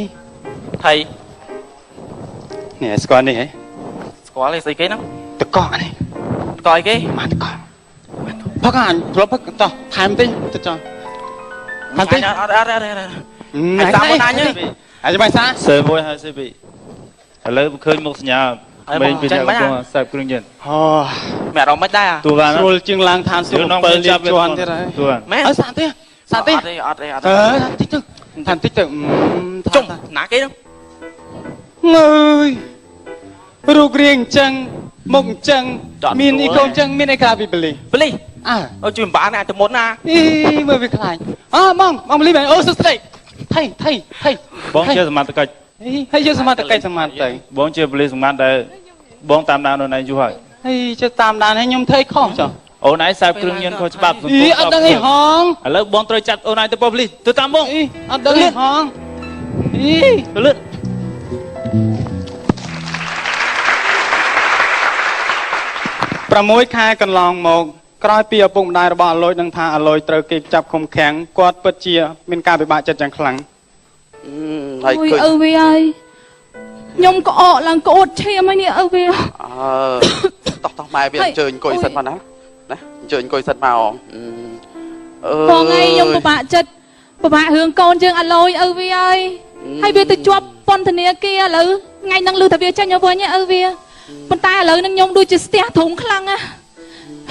ថៃ នេះស្គាល់នេះហ៎ ស្គាល់ទេស្អីគេហ្នឹង តកកនេះ តកអីគេ បានតកផឹកអញធ្លាប់ផឹកតោះថែមតិចទៅចោះថែមតិច អត់ សាមុនអញហើយបាយសា សើមួយហើយសិពីឥឡូវឃើញមុខសញ្ញាមេពីអ្នកកំពុងសាប់គ្រឿងញៀន អូ មែនអារម្មណ៍មិនដែរ ទូបាន ស្រួលជាងឡើងឋានសួគ៌7លានជាន់ទៀតហើយ ទូបាន មែន អើសាក់ទេ អត់ទេ តិចទៅថែមតិចទៅ ចុងណាគេហ្នឹង ងើយរូបរាងអញ្ចឹងមុខអញ្ចឹងមានអ៊ីកូអញ្ចឹងមានអីក្រៅពីបលី បលី អើ អូជួយមិនបានណាទៅមុនណា អីមើលវាខ្លាញ់បងបលីមែនអូសស្ដីថៃ បងជាសមត្ថកិច្ច អីហើយយើងសមត្ថកិច្ចសមត្ថទៅ បងជាប៉ូលីសសម្ងាត់ដែលបងតាមដានអូនឯងយូរហើយ ហើយជិះតាមដានឲ្យខ្ញុំធ្វើខុសចុះ អូនឯងសាប់គ្រឿងញៀនខុសច្បាប់សង្គម អត់ដឹងអីហង ឥឡូវបងត្រូវចាត់អូនឯងទៅប៉ូលីសទៅតាមបង អត់ដឹងអីហងទៅលឿន 6 ខែកន្លងមកក្រោយពីឪពុកម្ដាយរបស់អាលុយដឹងថាអាលុយត្រូវគេចាប់ឃុំឃាំងគាត់ពិតជាមានការពិបាកចិត្តយ៉ាងខ្លាំង ហើយឃើញ អើវាហើយខ្ញុំក៏អកឡើងក្អួតឈាមហើយនេះអើវា តោះម៉ែវាអញ្ជើញអង្គុយសិនមកណាអញ្ជើញអង្គុយសិនមក បងឯងខ្ញុំពិបាកចិត្តពិបាករឿងកូនយើងអាលុយអើវាហើយហើយវាទៅជាប់ពន្ធនាគារឥឡូវថ្ងៃហ្នឹងលឺថាវាចេញមកវិញអើវាប៉ុន្តែឥឡូវហ្នឹងខ្ញុំដូចជាស្ទះធំខ្លាំងណា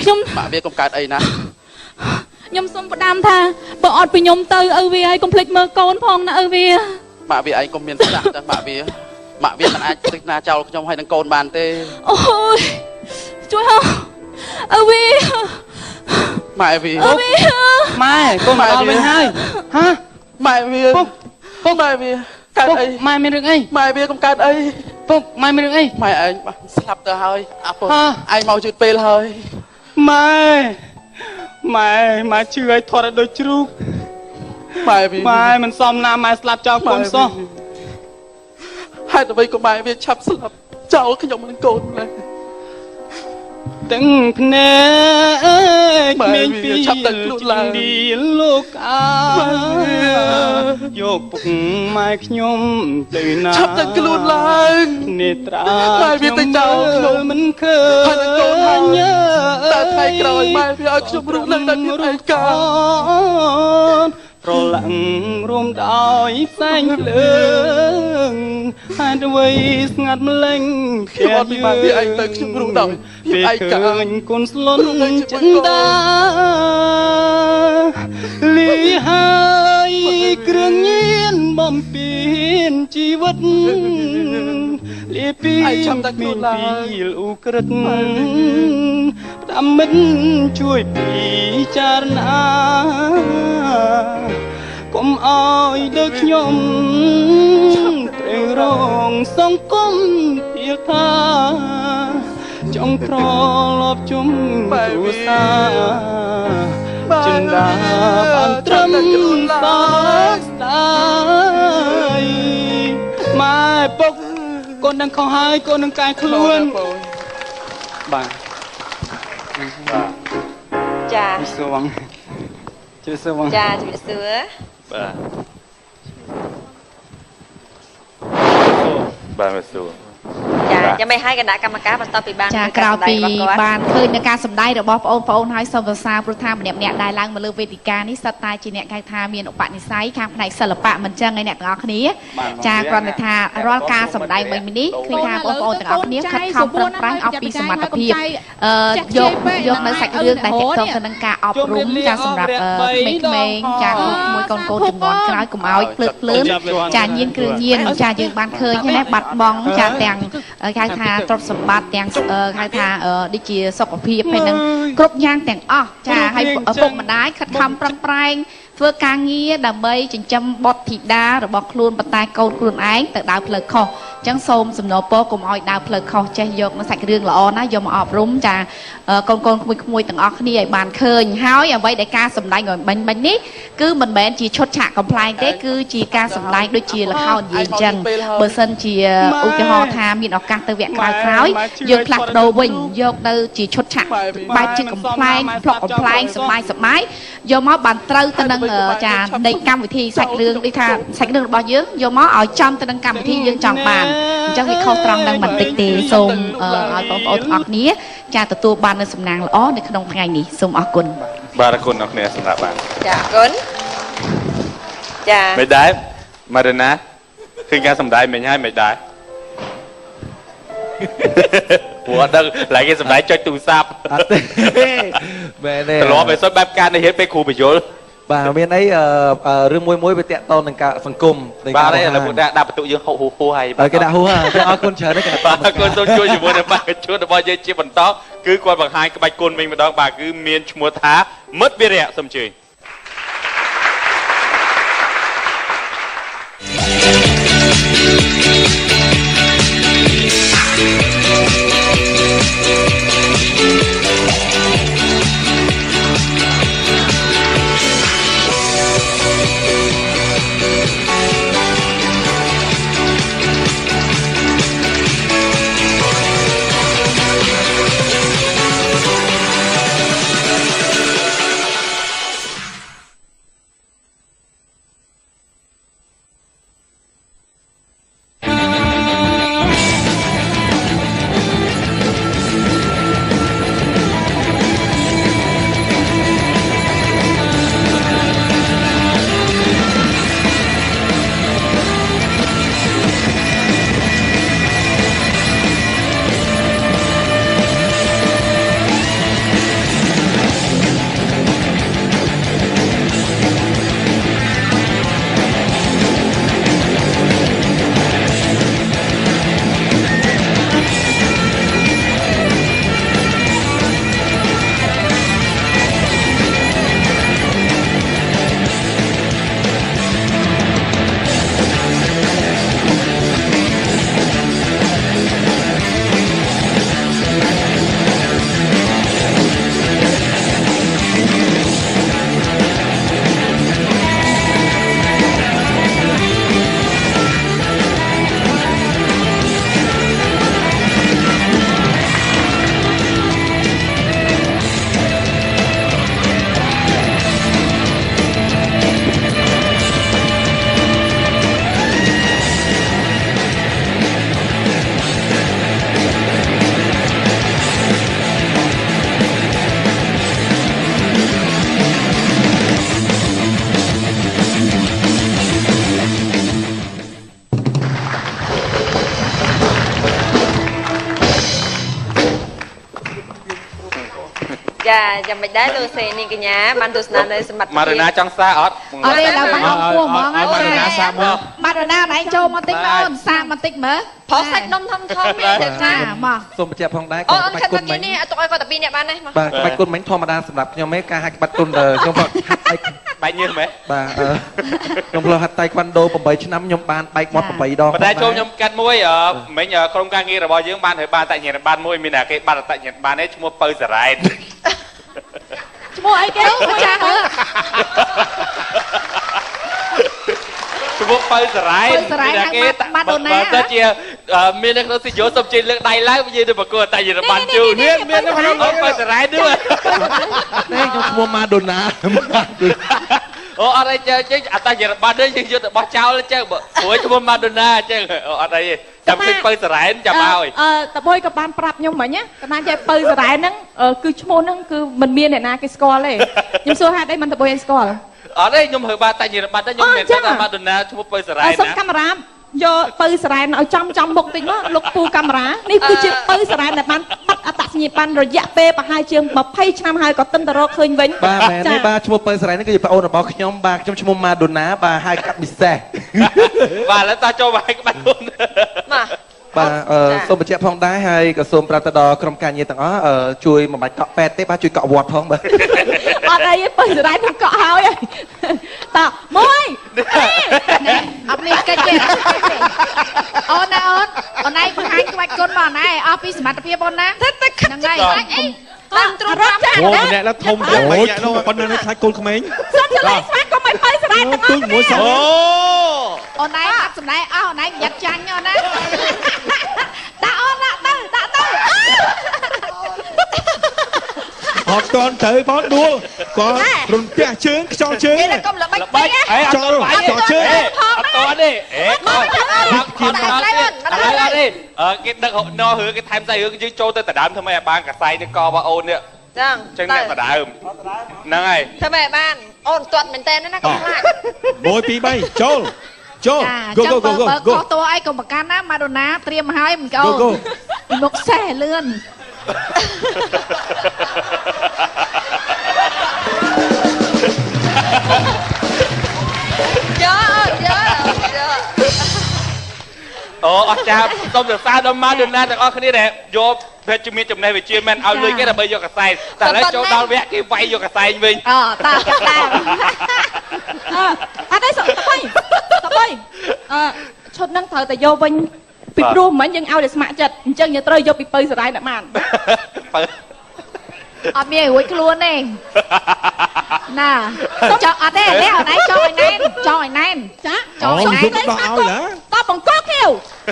ខ្ញុំ ម៉ាក់វាកុំកើតអីណា ខ្ញុំសុំផ្ដាំថាបើអត់ពីខ្ញុំទៅអើវាហើយកុំភ្លេចមើលកូនផងណាអើវា ម៉ាក់វាឯងកុំមានស្ដាប់តែម៉ាក់វាមិនអាចទឹកណាចោលខ្ញុំហើយនឹងកូនបានទេ អូយជួយហ៎អើវា ម៉ែវា អើវា ម៉ែកូនមកដល់វិញហើយហ៎ ម៉ែវាពុកម៉ែវាកើតអី ម៉ែមានរឿងអី ម៉ែវាកុំកើតអី ពុកម៉ែមានរឿងអី ម៉ែឯងស្លាប់ទៅហើយអាពុកឯងមកជឿពេលហើយ ម៉ែជឿឲ្យធាត់ឲ្យដូចជ្រូក ម៉ែវា ម៉ែមិនសមណាម៉ែស្លាប់ចោលកូនសោះ ហេតុអ្វីក៏ម៉ែវាឆាប់ស្លាប់ចោលខ្ញុំនឹងកូនម្ល៉េះ ទាំងភ្នែកមានពីឆាប់តែខ្លួនឡើងឌីលោកអាយកពុកម៉ែខ្ញុំទៅណាឆាប់តែខ្លួនឡើងនេត្រាម៉ែវាទៅចោលខ្ញុំមិនឃើញហើយនឹងកូនហើយតែថ្ងៃក្រោយម៉ែវាឲ្យខ្ញុំរស់នៅដល់ទៀតឯកាប្រឡាំងរួមដោយផ្សែងភ្លើងហើយអ្វីស្ងាត់ម្លេងខ្ញុំអត់ពីបានវាឯងទៅខ្ញុំរស់ដោយពេលឃើញគុណស្លុនចិនដាលីហើយគ្រឿងញៀនបំពេញជីវិតលីពីមានពីលូក្រិតផ្ដាំមិត្តជួយពិចារណាកុំអោយដូចខ្ញុំត្រូវរងសង្គមទាលថាចង់ត្រឡប់ជុំគ្រួសារចិនដាបានត្រឹមសោកស្ដាយម៉ែពុកកូននឹងខុសហើយកូននឹងកែខ្លួនបាទ ចា សួងជឿសួង ចាជំរាបសួរ បាទបាទសួរ ច ចាំមិនឲ្យគណៈកម្មការបន្តពីបាន ចាក្រៅពីបានឃើញនៅការសម្ដែងរបស់បងប្អូនហើយសូមសរសើរព្រោះថាម្នាក់ដែលឡើងមកលើវេទិកានេះសិតតែជាអ្នកគេថាមានឧបនិស្ស័យខាងផ្នែកសិល្បៈមិនចឹងឯអ្នកទាំងអស់គ្នាចាគ្រាន់តែថារាល់ការសម្ដែងមិញនេះឃើញថាបងប្អូនទាំងអស់គ្នាខិតខំប្រឹងប្រែងអស់ពីសមត្ថភាពយកនៅសាច់រឿងដែលទាក់ទងទៅនឹងការអប់រំចាសម្រាប់ក្មេងៗចាមួយកូនជំនាន់ក្រោយកុំឲ្យភ្លើតភ្លើនចាញៀនគ្រឿងញៀនចាយើងបានឃើញណាបាត់បង់ចាទាំងគេថាទ្រព្យសម្បត្តិទាំងគេថាដូចជាសុខភាពហើយនឹងគ្រប់យ៉ាងទាំងអស់ចាហើយពុកម្ដាយខិតខំប្រឹងប្រែងធ្វើការងារដើម្បីចិញ្ចឹមបុត្រធីតារបស់ខ្លួនប៉ុន្តែកូនខ្លួនឯងទៅដើរផ្លូវខុសអញ្ចឹងសូមសំណូមពរកុំឲ្យដើរផ្លូវខុសចេះយកនៅសាច់រឿងល្អណាយកមកអប់រំចាកូនក្មួយទាំងអស់គ្នាឲ្យបានឃើញហើយអ្វីដែលការសម្ដែងឲ្យបាញ់នេះគឺមិនមែនជាឈុតឆាកកំ pl ែងទេគឺជាការសម្ដែងដូចជាល្ខោននិយាយអញ្ចឹងបើសិនជាឧទាហរណ៍ថាមានឱកាសទៅវគ្គក្រោយយើងផ្លាស់ប្ដូរវិញយកទៅជាឈុតឆាកបែបជាកំ pl ែងផ្លុកកំ pl ែងសបាយយកមកបានត្រូវទៅនឹងចានៃកម្មវិធីសាច់រឿងដូចថាសាច់រឿងរបស់យើងយកមកឲ្យចំទៅនឹងកម្មវិធីយើងចង់បានអញ្ចឹងវាខុសត្រង់នឹងបន្តិចទេសូមឲ្យបងប្អូនទាំងអស់គ្នាចាទទួលបាននូវសំណាងល្អនៅក្នុងថ្ងៃនេះសូមអរគុណបាទអរគុណអ្នកគ្នាសម្រាប់បានចាអរគុណចាមិនដែរម៉ារ៉ាណាឃើញការសម្ដែងមិញហើយមិនដែរព្រោះដឹងឡើយគេសម្ដែងចុចទូរស័ព្ទអត់ទេមែនទេត្រឡប់ទៅសុទ្ធបែបការនេះរៀនពេលគ្រូបញ្យលបាទមានអីរឿងមួយវាតាក់ទងនឹងការសង្គមបាទឥឡូវដាក់បន្ទុកយើងហូហូហើយគេដាក់ហូហើយអរគុណច្រើនណាស់បាទអរគុណសូមជួយជាមួយនឹងបាទជួនរបស់យើងជាបន្តគឺគាត់បង្ហាញក្បាច់គុណវិញម្ដងបាទគឺមានឈ្មោះថាមិត្តវិរៈសូមជឿចាំមិនដែរលោកសេនាងកញ្ញាបានទស្សនានៅសមត្ថភាពម៉ារ៉ាណាចង់សារអត់អត់ទេឡើយបាញ់អង្គពោះហ្មងម៉ារ៉ាណាសាមកម៉ារ៉ាណាណៃចូលមកតិចអូនសាបន្តិចមើលផុសសាច់នំធំទេចាមកសូមបញ្ជាក់ផងដែរក្បាច់គុណមិញនេះអត់ទុកឲ្យគាត់តែ2នាក់បានទេបាទក្បាច់គុណមិញធម្មតាសម្រាប់ខ្ញុំទេការហាត់ក្បាច់គុណខ្ញុំហាត់បែកញើសមែនបាទខ្ញុំផ្លោះហាត់តៃក្វាន់ដូ8ឆ្នាំខ្ញុំបានបែកមាត់8ដងប៉ុន្តែចូលខ្ញុំកាត់មួយមិញក្រុមការងាររបស់យើងបានត្រូវបានតញ្ញាណប័ណ្ណមួយមានតែគេបានតញ្ញាណប័ណ្ណនេះឈ្មោះពៅសារ៉ែតឈ្មោះអីគេចាស់ឈ្មោះពៅសារ៉ែតគេម៉ាដូណាបើទៅជាមាននៅក្នុងស៊ីយ៉ូសុំជិះលើកដៃឡើងយើងទៅប្រកួតតញ្ញាណប័ណ្ណជូនមានក្នុងពៅសារ៉ែតនេះខ្ញុំឈ្មោះម៉ាដូណា អូអត់អីចឹងអតាជាបាត់នេះយើងយកទៅបោះចោលចឹងបើព្រោះឈ្មោះម៉ាដូណាចឹងអូអត់អីចាំឃើញពៅសរ៉ែនចាំឲ្យតបុយក៏បានប្រាប់ខ្ញុំមិញណាកណាចេះពៅសរ៉ែនហ្នឹងគឺឈ្មោះហ្នឹងគឺមិនមានអ្នកណាគេស្គាល់ទេខ្ញុំសួរហេតុអីមិនតបុយឲ្យស្គាល់អត់ទេខ្ញុំហៅបាតាជាបាត់ខ្ញុំមានថាម៉ាដូណាឈ្មោះពៅសរ៉ែនណាសុំកាមេរ៉ាយកពៅសរ៉ែនឲ្យចំមុខតិចមកលោកពូកាមេរ៉ានេះគឺជាពៅសរ៉ែនដែលបានបាត់អត្តសញ្ញាណប័ណ្ណរយៈពេលប្រហែលជាង20ឆ្នាំហើយក៏ទិនទៅរកឃើញវិញបាទមែនទេបាទឈ្មោះពៅសរ៉ែននេះគឺជាប្អូនរបស់ខ្ញុំបាទខ្ញុំឈ្មោះម៉ាដូណាបាទហៅកាត់ពិសេសបាទឥឡូវតើចូលមកក្បាច់ខ្លួនបាទបាទសូមបញ្ជាក់ផងដែរហើយក៏សូមប្រាប់ទៅដល់ក្រុមការងារទាំងអស់ជួយមិនបាច់កក់ប៉ែតទេបាទជួយកក់វត្តផងបាទអត់អីពៅសរ៉ែនខ្ញុំកក់ហើយតើមួយអត់មានកិច្ចទេអូនឯងបង្ហាញក្បាច់គុណមកណែអស់ពីសមត្ថភាពអូនណាហ្នឹងហើយអីតាមទ្រូងតាមអូម្នាក់ឡើងធំយ៉ាងម៉េចនោះប៉ុណ្ណឹងខ្លាចកូនក្មេងសុំឆ្លៃស្វាក៏មិនពៅសរ៉ែនទាំងអស់មួយសោអូនឯងអត់សម្ដែងអស់អូនឯងយ៉ាត់ចាញ់អូនណាដាក់អូនដាក់ទៅអត់តន់ទៅផងដួលគាត់រន្ទះជើងខ្យល់ជើងគេកុំល្បិចពេកអេអត់តន់ខ្យល់ជើងអត់តន់ទេអេគាត់អត់ទេគេដឹកណោរឿងគេថែមស្អីរឿងយើងចូលទៅដដើមធ្វើម៉េចឲ្យបានកសៃនឹងករបស់អូននេះចឹងអ្នកដដើមហ្នឹងហើយធ្វើម៉េចបានអូនទាត់មែនតើណាកុំខ្លាច1 2 3ចូលgo go តោះអីកុំប្រកាន់ណាម៉ាដូណាត្រៀមហើយមិនកូនមុខសេះលឿនអូអស្ចារ្យសូមសរសើរដល់ម៉ាដូណាទាំងអស់គ្នាដែលយកភេទជំនាញចំណេះវិជ្ជាមិនឲ្យលុយគេដើម្បីយកកសែតតែឥឡូវចូលដល់វគ្គគេវាយយកកសែងវិញតាអត់ទេសុំតបីឈុតហ្នឹងត្រូវតែយកវិញពីព្រោះមិញយើងឲ្យតែស្ម័គ្រចិត្តអញ្ចឹងយើងត្រូវយកពីពៅសរ៉ែនដាក់បានអត់មានរួចខ្លួនទេណាចង់អត់ទេនេះអត់ណៃចង់ឲ្យណែនចាចង់ឲ្យណែនតបង្កខៀវ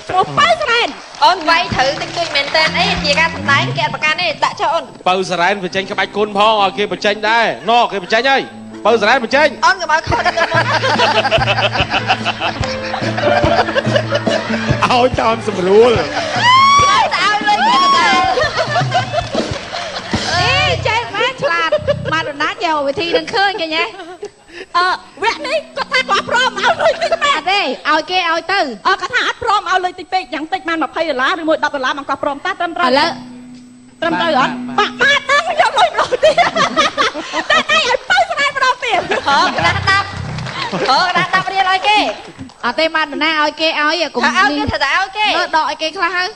ឈ្មោះពៅសរ៉ែនអូនវាយត្រូវតិចតួចមែនតើអីជាការសម្ដែងគេអត់ប្រកាន់ទេដាក់ចុះអូនពៅសរ៉ែនបញ្ចេញក្បាច់គុណផងឲ្យគេបញ្ចេញដែរណោគេបញ្ចេញហើយពៅសរ៉ែនបញ្ចេញអូនក៏បើខុសដល់មុនឲ្យតាមស្រួលទៅឲ្យលុយគេដែរចេះមែនឆ្លាតម៉ាដូណាយកវិធីនឹងឃើញគេញ៉េវគ្គនេះគាត់ថាគាត់ព្រមឲ្យលុយតិចពេកអត់ទេឲ្យគេឲ្យទៅគាត់ថាអត់ព្រមឲ្យលុយតិចពេកយ៉ាងតិចបាន$20ឬមួយ$10មកគាត់ព្រមតាត្រឹមត្រូវឥឡូវត្រឹមត្រូវអត់បាក់ដល់យកលុយម្ដងទៀតតែដៃឲ្យពៅស្រាយម្ដងទៀតកណ្ដាស់10រៀលឲ្យគេអត់ទេម៉ាដូណាឲ្យគេឲ្យកុំឲ្យគេថាឲ្យគេដកឲ្យគេខ្លះហើយ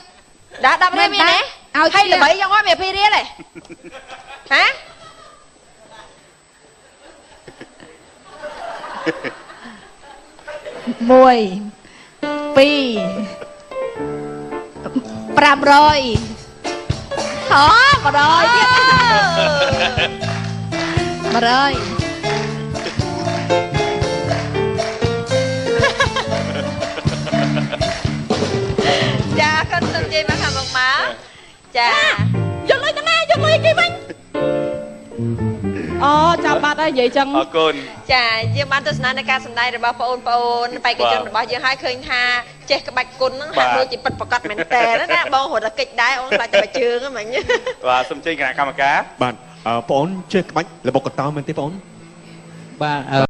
ដាក់10រៀលមានទេឲ្យគេល្បីយ៉ាងអត់មាន2រៀលទេហា1 2 500ហ៎100ទៀត100ចាគាត់ទៅនិយាយមកខាងមកមកចាយកលុយទៅណាយកលុយគេវិញអូចាំបាត់ហើយនិយាយចឹងអរគុណចាយើងបានទស្សនានៃការសម្ដែងរបស់បងប្អូនបេក្ខជនរបស់យើងហើយឃើញថាចេះក្បាច់គុណហ្នឹងហាក់ដូចជាពិតប្រាកដមែនតើណាបងរត់តែកិច្ចដែរអូនខ្លាចតែមួយជើងហ្នឹងមិញបាទសូមជើញគណៈកម្មការបាទបងអូនចេះក្បាច់ល្បុក្កតោមែនទេបងអូនបាទ